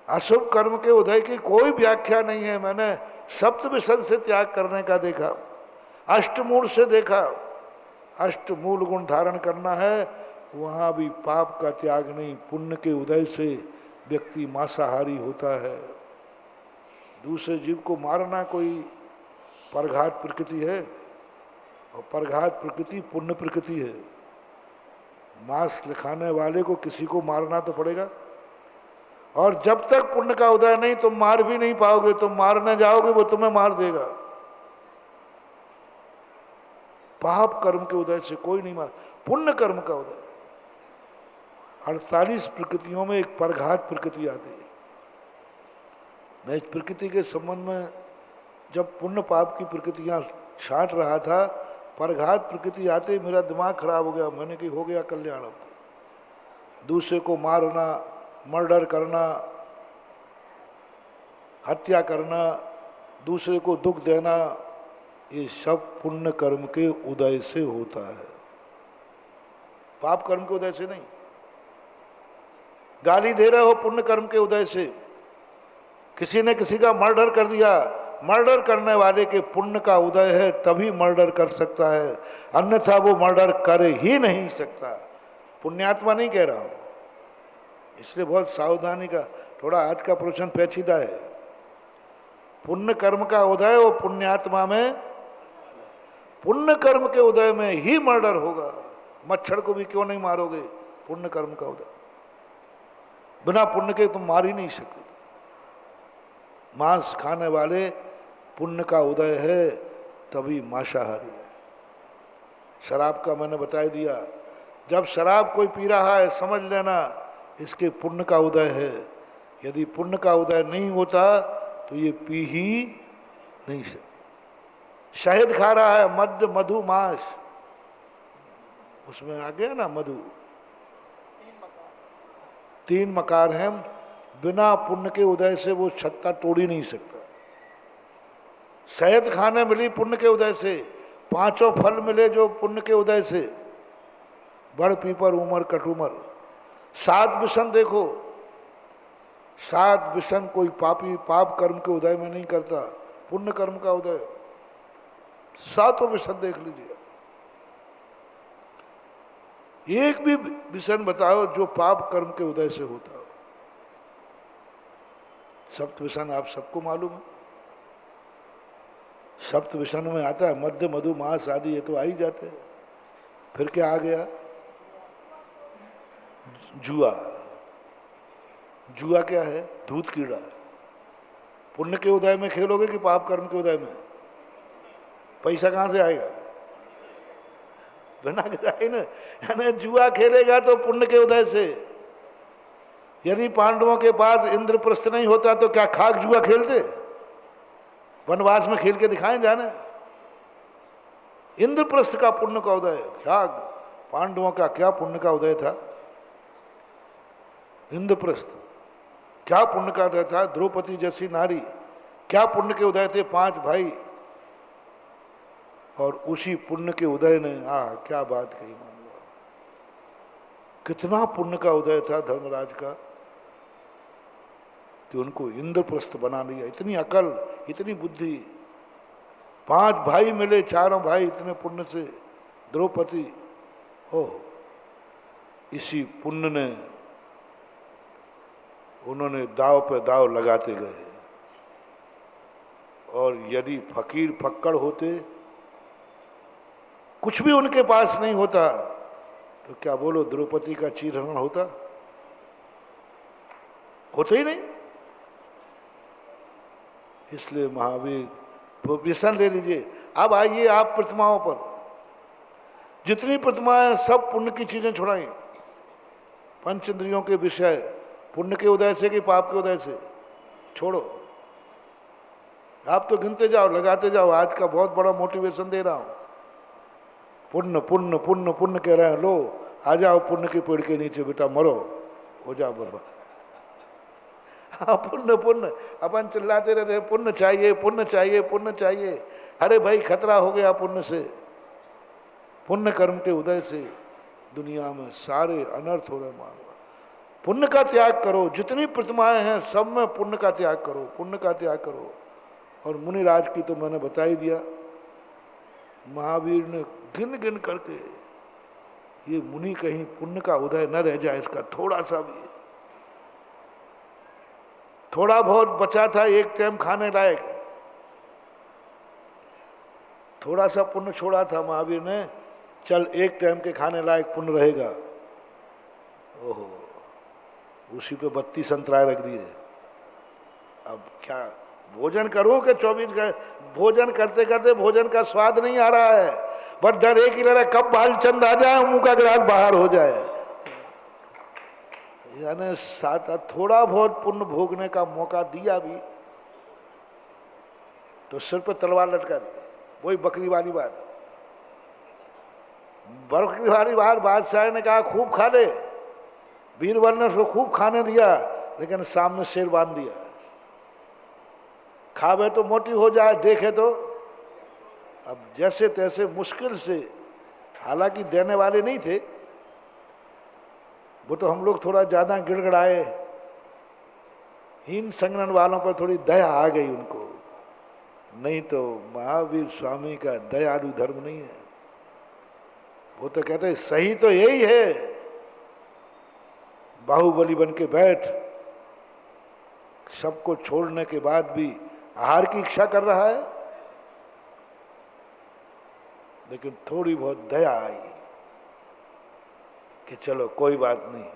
अशुभ कर्म के उदय की कोई व्याख्या नहीं है। मैंने सप्तविशन से त्याग करने का देखा, अष्टमूल से देखा, अष्टमूल गुण धारण करना है, वहाँ भी पाप का त्याग नहीं, पुण्य के उदय से व्यक्ति मांसाहारी होता है। दूसरे जीव को मारना कोई परघात प्रकृति है, और परघात प्रकृति पुण्य प्रकृति है। मांस खाने वाले को किसी को मारना तो पड़ेगा, और जब तक पुण्य का उदय नहीं तुम मार भी नहीं पाओगे। तुम मारने जाओगे वो तुम्हें मार देगा। पाप कर्म के उदय से कोई नहीं मार, पुण्य कर्म का उदय। 48 प्रकृतियों में एक परघात प्रकृति आती है। मैं इस प्रकृति के संबंध में जब पुण्य पाप की प्रकृतियां छांट रहा था, परघात प्रकृति आते ही मेरा दिमाग खराब हो गया। मैंने कि हो गया कल्याण। अब दूसरे को मारना, मर्डर करना, हत्या करना, दूसरे को दुख देना, ये सब पुण्य कर्म के उदय से होता है, पाप कर्म के उदय से नहीं। गाली दे रहे हो पुण्य कर्म के उदय से, किसी ने किसी का मर्डर कर दिया, मर्डर करने वाले के पुण्य का उदय है तभी मर्डर कर सकता है, अन्यथा वो मर्डर कर ही नहीं सकता। पुण्यात्मा नहीं कह रहा हूं, इसलिए बहुत सावधानी का, थोड़ा आज का प्रवचन पेचीदा है। पुण्य कर्म का उदय वो पुण्यात्मा में, पुण्य कर्म के उदय में ही मर्डर होगा। मच्छर को भी क्यों नहीं मारोगे? पुण्य कर्म का उदय, बिना पुण्य के तुम मार ही नहीं सकते। मांस खाने वाले पुण्य का उदय है तभी मांसाहारी है। शराब का मैंने बता दिया, जब शराब कोई पी रहा है समझ लेना इसके पुण्य का उदय है। यदि पुण्य का उदय नहीं होता तो ये पी ही नहीं सकता। शहद खा रहा है, मद्य, मधु, मांस, उसमें आ गया ना मधु, 3 मकार हैं, बिना पुण्य के उदय से वो छत्ता तोड़ ही नहीं सकता। शहद खाने मिली पुण्य के उदय से, 5 फल मिले जो पुण्य के उदय से, बड़ पीपर उमर कटुमर। 7 विषम देखो, 7 विषम कोई पापी पाप कर्म के उदय में नहीं करता, पुण्य कर्म का उदय। 7 विषम देख लीजिए, एक भी विषम बताओ जो पाप कर्म के उदय से होता हो। सप्तविशन आप सबको मालूम है, सप्तविशन में आता है मध्य, मधु, मांस आदि, ये तो आ ही जाते हैं। फिर क्या आ गया? जुआ। जुआ क्या है? धूत कीड़ा। पुण्य के उदय में खेलोगे कि पाप कर्म के उदय में? पैसा कहाँ से आएगा? बना के जाए ना। यानी जुआ खेलेगा तो पुण्य के उदय से, यदि पांडवों के पास इंद्रप्रस्थ नहीं होता तो क्या खाक जुआ खेलते? वनवास में खेल के दिखाएं जाने। इंद्रप्रस्थ का पुण्य का उदय, क्या पांडवों का क्या पुण्य का उदय था? इंद्रप्रस्थ क्या पुण्य का उदय था? द्रौपदी जैसी नारी क्या पुण्य के उदय थे? 5 भाई, और उसी पुण्य के उदय ने क्या बात कही मानवा, कितना पुण्य का उदय था धर्मराज का कि उनको इंद्रप्रस्थ बना लिया। इतनी अकल, इतनी बुद्धि। 5 भाई मिले, चारों भाई इतने पुण्य से। द्रौपदी, ओह, इसी पुण्य ने उन्होंने दाव पे दाव लगाते गए। और यदि फकीर फक्कड़ होते, कुछ भी उनके पास नहीं होता, तो क्या बोलो द्रौपदी का चीरहरण होता? होता ही नहीं। इसलिए महावीर व्यसन ले लीजिए। अब आइए आप प्रतिमाओं पर, जितनी प्रतिमाएं सब पुण्य की चीजें छुड़ाई। पंच इंद्रियों के विषय पुण्य के उदय से कि पाप के उदय से? छोड़ो, आप तो गिनते जाओ, लगाते जाओ। आज का बहुत बड़ा मोटिवेशन दे रहा हूं। पुण्य पुण्य पुण्य पुण्य कह रहे हैं। लो आ जाओ पुण्य के पेड़ के नीचे, बेटा मरो, हो जाओ बर्बाद। हाँ, पुण्य पुण्य, अपन चिल्लाते रहते हैं पुण्य चाहिए, पुण्य चाहिए, पुण्य चाहिए। अरे भाई, खतरा हो गया पुण्य से। पुण्य कर्म के उदय से दुनिया में सारे अनर्थ हो रहे मानव। पुण्य का त्याग करो। जितनी प्रतिमाएं हैं सब में पुण्य का त्याग करो, पुण्य का त्याग करो। और मुनिराज की तो मैंने बता ही दिया। महावीर ने गिन गिन करके, ये मुनि कहीं पुण्य का उदय न रह जाए, इसका थोड़ा सा भी, थोड़ा बहुत बचा था एक टाइम खाने लायक, थोड़ा सा पुण्य छोड़ा था महावीर ने। चल एक टाइम के खाने लायक पुण्य रहेगा। ओहो, उसी पे 32 संतराए रख दिए। अब क्या भोजन करूं कि 24 घंटे? भोजन करते करते भोजन का स्वाद नहीं आ रहा है, बस डर एक ही लग रहा है कब भालचंद आ जाए, मुंह का गिलास बाहर हो जाए। यानी थोड़ा बहुत पुण्य भोगने का मौका दिया भी तो सिर पर तलवार लटका दी। वही बकरी वाली बात। बकरी वाली बात, बादशाह ने कहा खूब खा ले। बीरबल ने उसको खूब खाने दिया, लेकिन सामने शेर बांध दिया। खावे तो मोटी हो जाए, देखे तो। अब जैसे तैसे मुश्किल से, हालांकि देने वाले नहीं थे वो, तो हम लोग थोड़ा ज़्यादा गिड़गड़ाए। हीन संगन वालों पर थोड़ी दया आ गई उनको, नहीं तो महावीर स्वामी का दयालु धर्म नहीं है। वो तो कहते हैं सही तो यही है, बाहुबली बन के बैठ, सबको छोड़ने के बाद भी आहार की इच्छा कर रहा है। लेकिन थोड़ी बहुत दया आई कि चलो कोई बात नहीं,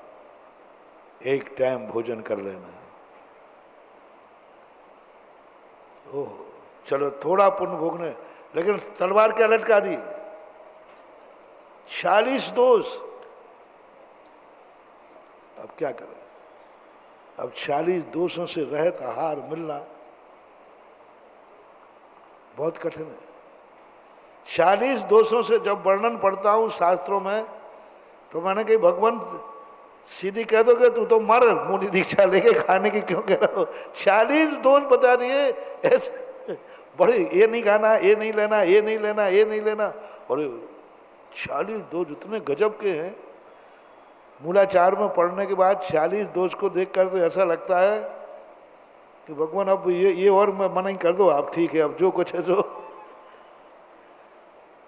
एक टाइम भोजन कर लेना। ओह, चलो थोड़ा पुण्य भोगने, लेकिन तलवार क्या लटका दी? 40 दोष। अब क्या करें? अब 40 दोषों से रहित आहार मिलना बहुत कठिन है। 40 दोषों से जब वर्णन पढ़ता हूँ शास्त्रों में, तो मैंने कही भगवान सीधी कह दोगे तू तो मर, मुनि दीक्षा लेके खाने की क्यों कह रहा हो? 40 दोष बता दिए ऐसे बड़े, ये नहीं खाना, ये नहीं लेना, ये नहीं लेना, ये नहीं लेना। और 40 दोष इतने गजब के हैं। मूलाचार में पढ़ने के बाद 40 दोष को देखकर तो ऐसा लगता है कि भगवान अब ये और मना ही कर दो आप, ठीक है अब जो कुछ है सो।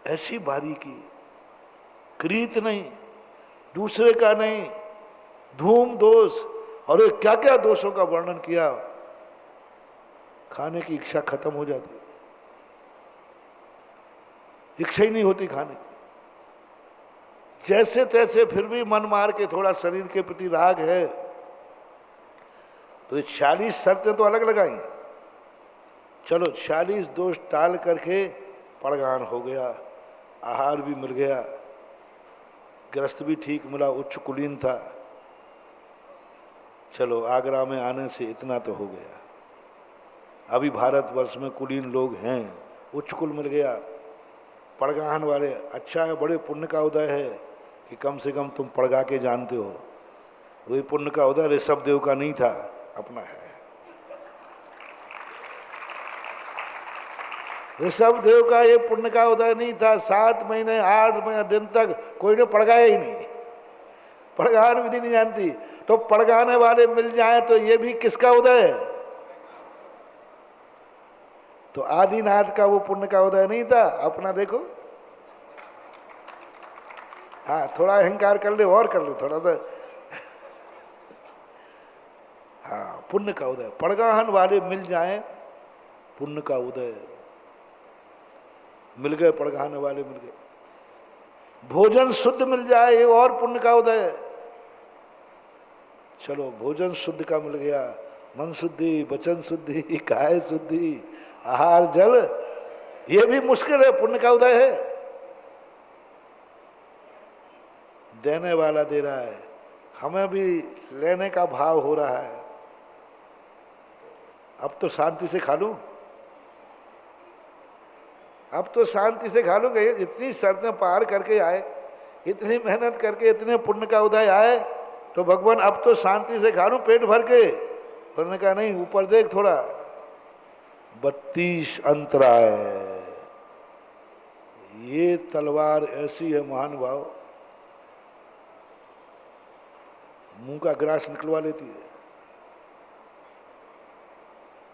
ऐसी बारीकी, क्रीत नहीं, दूसरे का नहीं, धूम दोष। और ये क्या क्या दोषों का वर्णन किया, खाने की इच्छा खत्म हो जाती, इच्छा ही नहीं होती खाने की। जैसे तैसे फिर भी मन मार के थोड़ा शरीर के प्रति राग है, तो 40 शर्तें तो अलग लगाई। चलो 40 दोष टाल करके पड़गान हो गया, आहार भी मिल गया, गृहस्थ भी ठीक मिला, उच्च कुलीन था। चलो आगरा में आने से इतना तो हो गया। अभी भारतवर्ष में कुलीन लोग हैं, उच्च कुल मिल गया, पड़गाहन वाले। अच्छा है, बड़े पुण्य का उदय है कि कम से कम तुम पड़गा के जानते हो। वही पुण्य का उदय ऋषभ देव का नहीं था, अपना है। ऋषभ देव का ये पुण्य का उदय नहीं था। 7 महीने 8 दिन तक कोई ने पड़गाया ही नहीं, पड़गाहन विधि नहीं जानती। तो पड़गाने वाले मिल जाए तो ये भी किसका उदय है? तो आदिनाथ का वो पुण्य का उदय नहीं था, अपना देखो। हाँ, थोड़ा अहंकार कर ले और कर ले थोड़ा सा। हाँ, पुण्य का उदय, पड़गाहन वाले मिल जाए, पुण्य का उदय। मिल गए पड़गाहने वाले, मिल गए। भोजन शुद्ध मिल जाए, ये और पुण्य का उदय। चलो भोजन शुद्ध का मिल गया, मन शुद्धि, वचन शुद्धि, काया शुद्धि, आहार जल, ये भी मुश्किल है, पुण्य का उदय है। देने वाला दे रहा है, हमें भी लेने का भाव हो रहा है। अब तो शांति से खा लूं, अब तो शांति से खा लूंगा। इतनी शर्तें पार करके आए, इतनी मेहनत करके इतने पुण्य का उदय आए, तो भगवान अब तो शांति से खा लूं पेट भर के। उन्होंने कहा नहीं, ऊपर देख थोड़ा, 32 अंतराय। ये तलवार ऐसी है महानुभाव, मुंह का ग्रास निकलवा लेती है।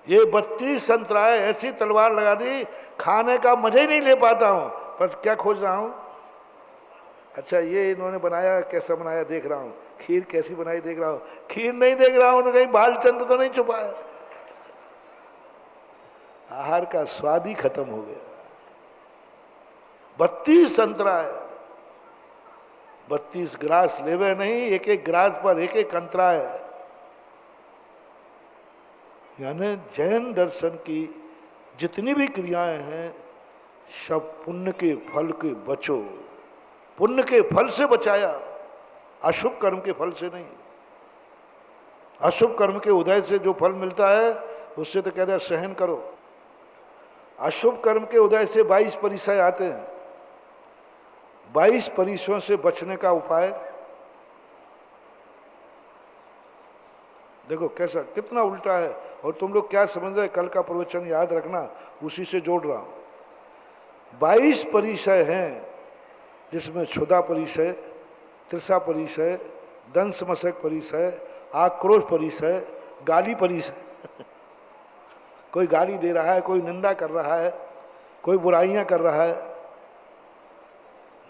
ये 32 अंतराय ऐसी तलवार लगा दी, खाने का मजा ही नहीं ले पाता हूं। पर क्या खोज रहा हूं? अच्छा, ये इन्होंने बनाया, कैसा बनाया देख रहा हूं, खीर कैसी बनाई देख रहा हूं, खीर नहीं देख रहा हूं, कहीं बालचंद तो नहीं छुपाया। आहार का स्वाद ही खत्म हो गया। 32 अंतराय, 32 ग्रास लेवे नहीं, एक एक ग्रास पर एक एक अंतराय। यानी जैन दर्शन की जितनी भी क्रियाएं हैं, सब पुण्य के फल के बचो। पुण्य के फल से बचाया, अशुभ कर्म के फल से नहीं। अशुभ कर्म के उदय से जो फल मिलता है, उससे तो कहते हैं सहन करो। अशुभ कर्म के उदय से 22 परिसय आते हैं। 22 परिसयों से बचने का उपाय देखो कैसा, कितना उल्टा है। और तुम लोग क्या समझ रहे, कल का प्रवचन याद रखना, उसी से जोड़ रहा हूं। 22 परिसय हैं, जिसमें क्षुधा परिसय, तृषा परिसय, दंश मशक परिसय, आक्रोश परिसय, गाली परिसय। कोई गाली दे रहा है, कोई निंदा कर रहा है, कोई बुराइयां कर रहा है।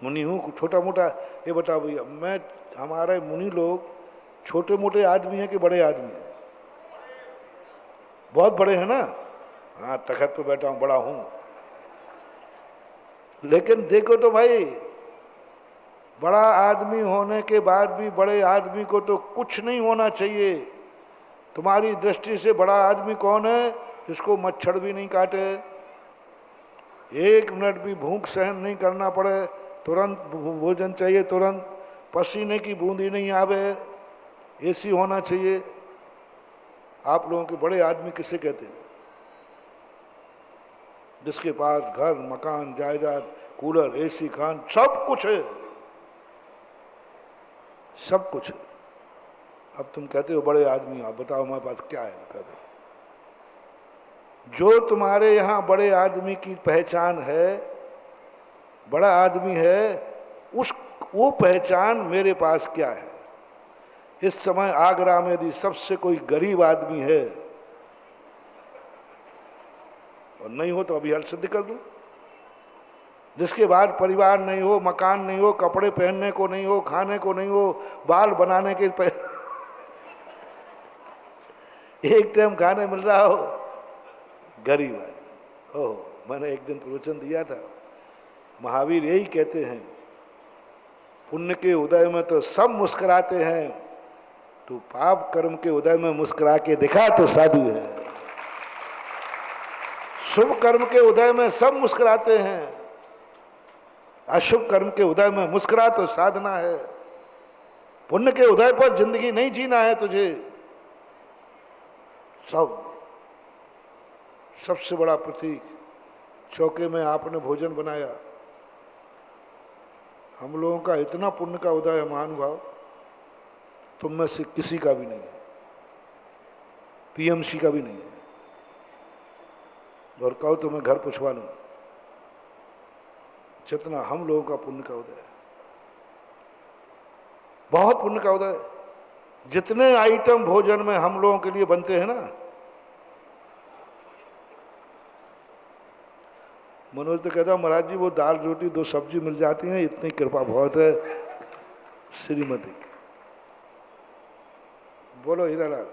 मुनि हूँ, छोटा मोटा, ये बताओ भैया, मैं, हमारे मुनि लोग छोटे मोटे आदमी हैं कि बड़े आदमी हैं? बहुत बड़े हैं ना। हाँ, तखत पे बैठा हूँ, बड़ा हूँ। लेकिन देखो तो भाई, बड़ा आदमी होने के बाद भी बड़े आदमी को तो कुछ नहीं होना चाहिए। तुम्हारी दृष्टि से बड़ा आदमी कौन है? जिसको मच्छर भी नहीं काटे, 1 मिनट भी भूख सहन नहीं करना पड़े, तुरंत भोजन चाहिए, तुरंत पसीने की बूंदी नहीं आवे, एसी होना चाहिए। आप लोगों के बड़े आदमी किसे कहते हैं? जिसके पास घर, मकान, जायदाद, कूलर, एसी, खान, सब कुछ है, सब कुछ है। अब तुम कहते हो बड़े आदमी, आप बताओ हमारे पास क्या है, बता दो। जो तुम्हारे यहाँ बड़े आदमी की पहचान है, बड़ा आदमी है, वो पहचान मेरे पास क्या है? इस समय आगरा में यदि सबसे कोई गरीब आदमी है, और नहीं हो तो अभी हल सिद्ध कर दूं, जिसके बाद परिवार नहीं हो, मकान नहीं हो, कपड़े पहनने को नहीं हो, खाने को नहीं हो, बाल बनाने के एक टाइम खाने मिल रहा हो, गरीब आदमी। ओह, मैंने एक दिन प्रवचन दिया था, महावीर यही कहते हैं, पुण्य के उदय में तो सब मुस्कुराते हैं, तो पाप कर्म के उदय में मुस्कुरा के दिखा तो साधु है। शुभ कर्म के उदय में सब मुस्कुराते हैं, अशुभ कर्म के उदय में मुस्कुरा तो साधना है। पुण्य के उदय पर जिंदगी नहीं जीना है तुझे, सब सबसे बड़ा प्रतीक, चौके में आपने भोजन बनाया, हम लोगों का इतना पुण्य का उदय है महानुभाव, तुम में से किसी का भी नहीं है, पीएमसी का भी नहीं है। और कहो तो मैं घर पूछवा लूं, जितना हम लोगों का पुण्य का उदय है, बहुत पुण्य का उदय। जितने आइटम भोजन में हम लोगों के लिए बनते हैं ना, मनोज तो कहता महाराज जी वो दाल रोटी 2 सब्जी मिल जाती हैं, इतनी कृपा बहुत है श्रीमती। बोलो हीरालाल,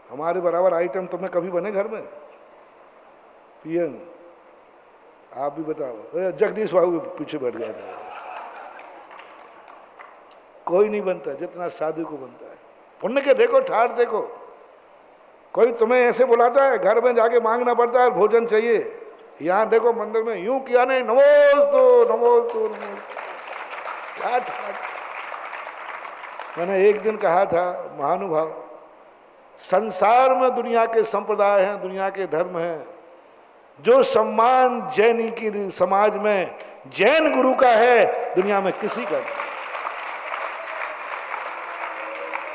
हमारे बराबर आइटम तुम्हें कभी बने घर में? पीएम आप भी बताओ। जगदीश बाबू पीछे बैठ गया था। कोई नहीं बनता जितना साधु को बनता है। पुण्य के देखो, ठाठ देखो। कोई तुम्हें ऐसे बुलाता है, घर में जाके मांगना पड़ता है भोजन चाहिए। यहाँ देखो मंदिर में यूं किया नहीं, नमोस्तु नमोस्तु नमोस्तु, क्या ठाठ। मैंने एक दिन कहा था, महानुभाव, संसार में दुनिया के संप्रदाय हैं, दुनिया के धर्म हैं, जो सम्मान जैनी की समाज में जैन गुरु का है, दुनिया में किसी का नहीं,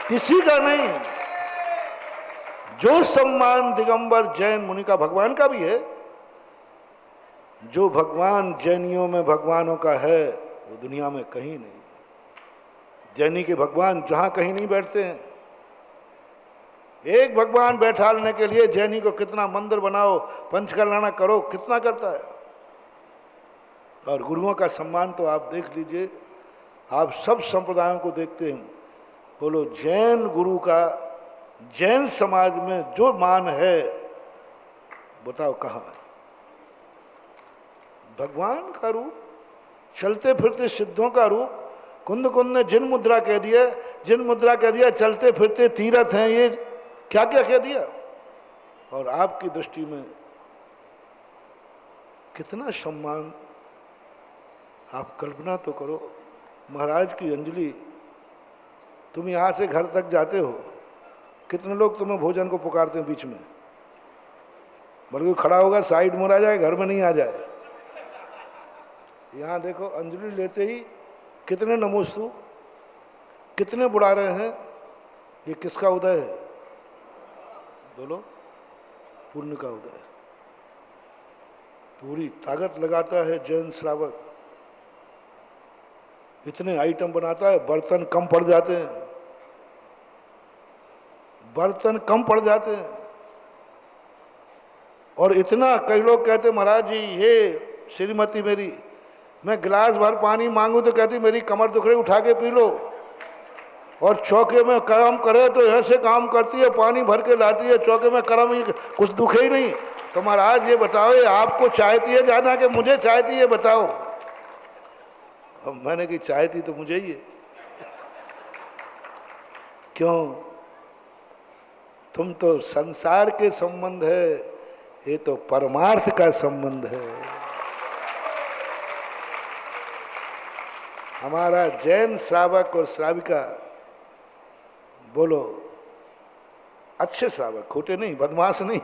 किसी का नहीं। जो सम्मान दिगंबर जैन मुनि का, भगवान का भी है। जो भगवान जैनियों में भगवानों का है, वो दुनिया में कहीं नहीं। जैनी के भगवान जहां कहीं नहीं बैठते हैं। एक भगवान बैठाने के लिए जैनी को कितना मंदिर बनाओ, पंचकल्याण करो, कितना करता है। और गुरुओं का सम्मान तो आप देख लीजिए, आप सब संप्रदायों को देखते हैं। बोलो जैन गुरु का जैन समाज में जो मान है, बताओ कहाँ है? भगवान का रूप, चलते फिरते सिद्धों का रूप। कुंद कुंद ने जिन मुद्रा कह दिया, जिन मुद्रा कह दिया, चलते फिरते तीर्थ हैं, ये क्या क्या कह दिया। और आपकी दृष्टि में कितना सम्मान, आप कल्पना तो करो। महाराज की अंजलि, तुम यहाँ से घर तक जाते हो, कितने लोग तुम्हें भोजन को पुकारते हैं बीच में, बल्कि खड़ा होगा साइड मुड़ा जाए, घर में नहीं आ जाए। यहाँ देखो अंजलि लेते ही कितने नमोस्तु, कितने बुला रहे हैं। ये किसका उदय है? बोलो, पुण्य का उदय। पूरी ताकत लगाता है जैन श्रावक, इतने आइटम बनाता है, बर्तन कम पड़ जाते हैं, बर्तन कम पड़ जाते हैं। और इतना, कई लोग कहते महाराज जी, ये श्रीमती मेरी, मैं गिलास भर पानी मांगू तो कहती मेरी कमर दुख रही, उठा के पी लो। और चौके में काम करे तो ऐसे काम करती है, पानी भर के लाती है, चौके में करम ही कुछ दुखे ही नहीं। तो महाराज ये बताओ, ये आपको चाहती है जाना कि मुझे चाहती है, बताओ। अब मैंने कि चाहती तो मुझे ही है। क्यों? तुम तो संसार के संबंध है, ये तो परमार्थ का संबंध है। हमारा जैन श्रावक और श्राविका, बोलो अच्छे श्रावक, खोटे नहीं, बदमाश नहीं।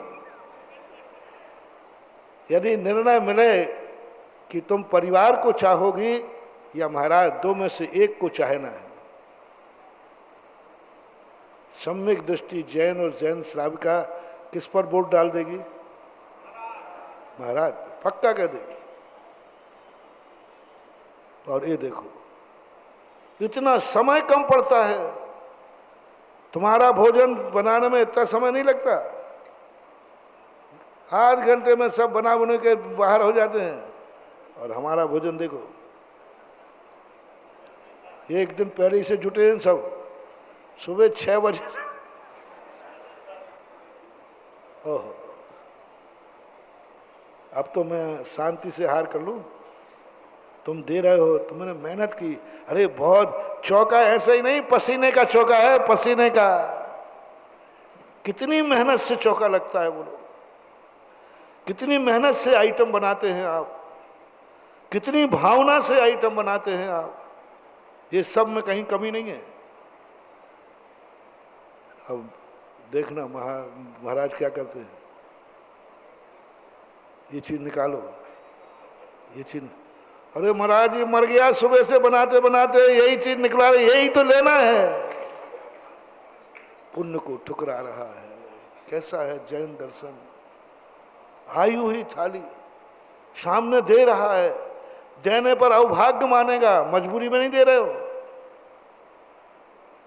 यदि निर्णय मिले कि तुम परिवार को चाहोगी या महाराज 2 में से एक को चाहना है, सम्यक दृष्टि जैन और जैन श्राविका किस पर वोट डाल देगी? महाराज पक्का कह देगी। और ये देखो, इतना समय कम पड़ता है, तुम्हारा भोजन बनाने में इतना समय नहीं लगता, आध घंटे में सब बना बुने के बाहर हो जाते हैं। और हमारा भोजन देखो, एक दिन पहले ही से जुटे हैं सब, सुबह 6 बजे। ओह, अब तो मैं शांति से हार कर लूं। तुम दे रहे हो, तुमने मेहनत की। अरे बहुत, चौका ऐसे ही नहीं, पसीने का चौका है, पसीने का। कितनी मेहनत से चौका लगता है, बोलो। कितनी मेहनत से आइटम बनाते हैं आप, कितनी भावना से आइटम बनाते हैं आप। ये सब में कहीं कमी नहीं है। अब देखना महाराज क्या करते हैं, ये चीज निकालो, ये चीज, अरे महाराज ये मर गया, सुबह से बनाते बनाते यही चीज निकला, यही तो लेना है। पुण्य को ठुकरा रहा है। कैसा है जैन दर्शन, आई हुई थाली सामने दे रहा है, देने पर अभाग्य मानेगा, मजबूरी में नहीं दे रहे हो।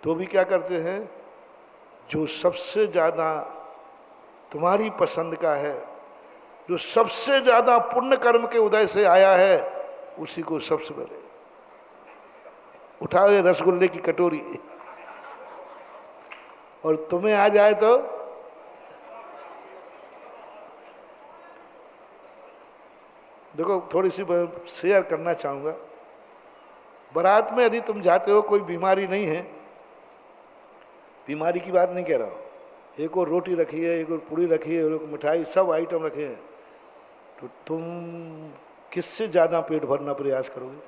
तो भी क्या करते हैं, जो सबसे ज्यादा तुम्हारी पसंद का है, जो सबसे ज्यादा पुण्य कर्म के उदय से आया है, उसी को सबसे पहले उठाओ, रसगुल्ले की कटोरी, और तुम्हें आ जाए तो देखो, थोड़ी सी शेयर करना चाहूँगा। बारात में यदि तुम जाते हो, कोई बीमारी नहीं है, बीमारी की बात नहीं कह रहा हूँ, एक और रोटी रखी है, एक और पूड़ी रखी है, और एक मिठाई, सब आइटम रखे हैं, तो तुम किससे ज़्यादा पेट भरना प्रयास करोगे?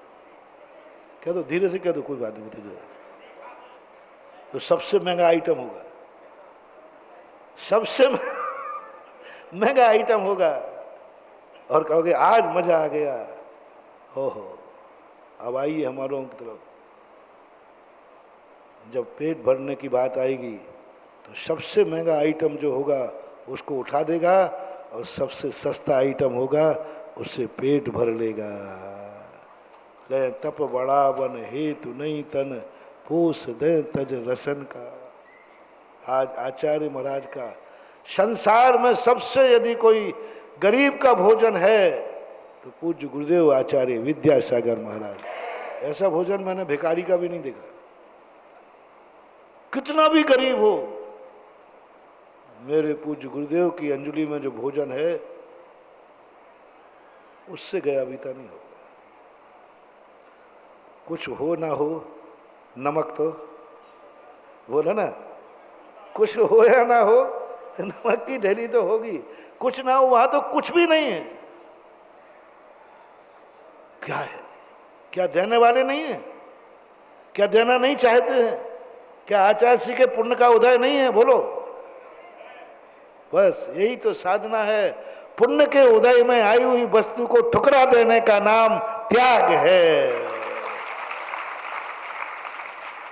कह दो, धीरे से कह दो, कोई बात नहीं बताइए। तो सबसे महंगा आइटम होगा, सबसे महंगा आइटम होगा, और कहोगे आज मजा आ गया। ओहो, अब आइए हमारों की तरफ। जब पेट भरने की बात आएगी तो सबसे महंगा आइटम जो होगा उसको उठा देगा, और सबसे सस्ता आइटम होगा उससे पेट भर लेगा। ले तप बड़ा बन हेतु नहीं तन, पोस दे तज रसन का। आज आचार्य महाराज का संसार में सबसे यदि कोई गरीब का भोजन है तो पूज्य गुरुदेव आचार्य विद्यासागर महाराज। ऐसा भोजन मैंने भिखारी का भी नहीं देखा। कितना भी गरीब हो, मेरे पूज्य गुरुदेव की अंजलि में जो भोजन है उससे गया बीता नहीं होगा। कुछ हो ना हो, नमक तो बोला ना, कुछ हो या ना हो, नमक की ढेली तो होगी। कुछ ना हो, वहां तो कुछ भी नहीं है। क्या है? क्या देने वाले नहीं है? क्या देना नहीं चाहते हैं? क्या आचार्य श्री के पुण्य का उदय नहीं है? बोलो। बस यही तो साधना है। पुण्य के उदय में आई हुई वस्तु को ठुकरा देने का नाम त्याग है।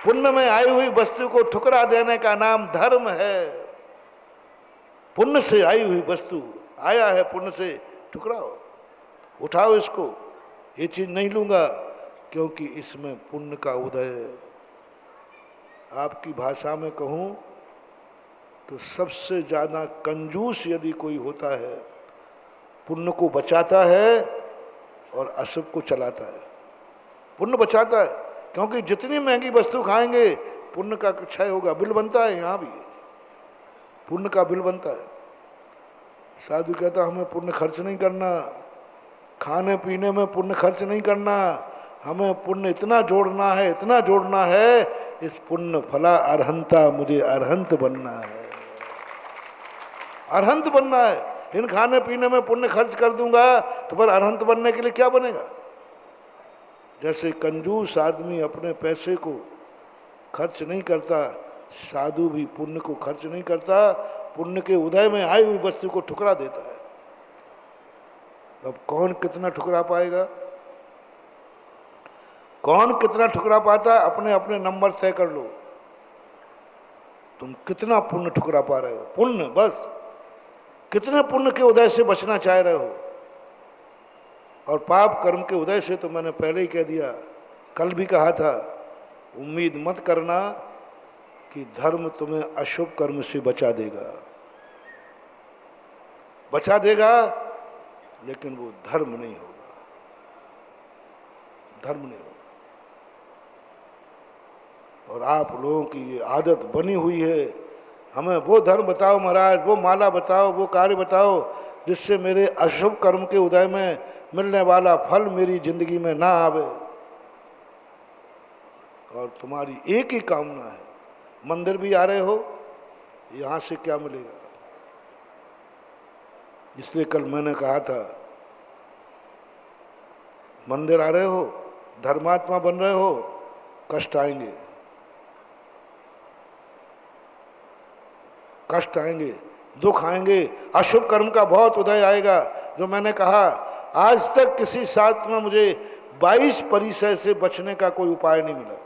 पुण्य में आई हुई वस्तु को ठुकरा देने का नाम धर्म है। पुण्य से आई हुई वस्तु आया है, पुण्य से ठुकराओ, उठाओ इसको। ये चीज नहीं लूंगा क्योंकि इसमें पुण्य का उदय है। आपकी भाषा में कहूं तो सबसे ज्यादा कंजूस यदि कोई होता है, पुण्य को बचाता है और अशुभ को चलाता है। पुण्य बचाता है क्योंकि जितनी महंगी वस्तु खाएंगे पुण्य का क्षय होगा। बिल बनता है, यहाँ भी पुण्य का बिल बनता है। साधु कहता हमें पुण्य खर्च नहीं करना, खाने पीने में पुण्य खर्च नहीं करना, हमें पुण्य इतना जोड़ना है, इतना जोड़ना है, इस पुण्य फला अरहंता, मुझे अरहंत बनना है, अरहंत बनना है। इन खाने पीने में पुण्य खर्च कर दूंगा तो पर अरहंत बनने के लिए क्या बनेगा? जैसे कंजूस आदमी अपने पैसे को खर्च नहीं करता, साधु भी पुण्य को खर्च नहीं करता, पुण्य के उदय में आई हुई वस्तु को ठुकरा देता है। अब कौन कितना ठुकरा पाएगा? कौन कितना ठुकरा पाता है? अपने अपने नंबर तय कर लो, तुम कितना पुण्य ठुकरा पा रहे हो। पुण्य, बस कितने पुण्य के उदय से बचना चाह रहे हो। और पाप कर्म के उदय से तो मैंने पहले ही कह दिया, कल भी कहा था, उम्मीद मत करना कि धर्म तुम्हें अशुभ कर्म से बचा देगा। बचा देगा लेकिन वो धर्म नहीं होगा, धर्म नहीं होगा। और आप लोगों की ये आदत बनी हुई है, हमें वो धर्म बताओ महाराज, वो माला बताओ, वो कार्य बताओ जिससे मेरे अशुभ कर्म के उदय में मिलने वाला फल मेरी जिंदगी में ना आवे। और तुम्हारी एक ही कामना है, मंदिर भी आ रहे हो, यहाँ से क्या मिलेगा? इसलिए कल मैंने कहा था, मंदिर आ रहे हो, धर्मात्मा बन रहे हो, कष्ट आएंगे। कष्ट आएंगे, दुख आएंगे, अशुभ कर्म का बहुत उदय आएगा। जो मैंने कहा, आज तक किसी शास्त्र में मुझे 22 परिचय से बचने का कोई उपाय नहीं मिला।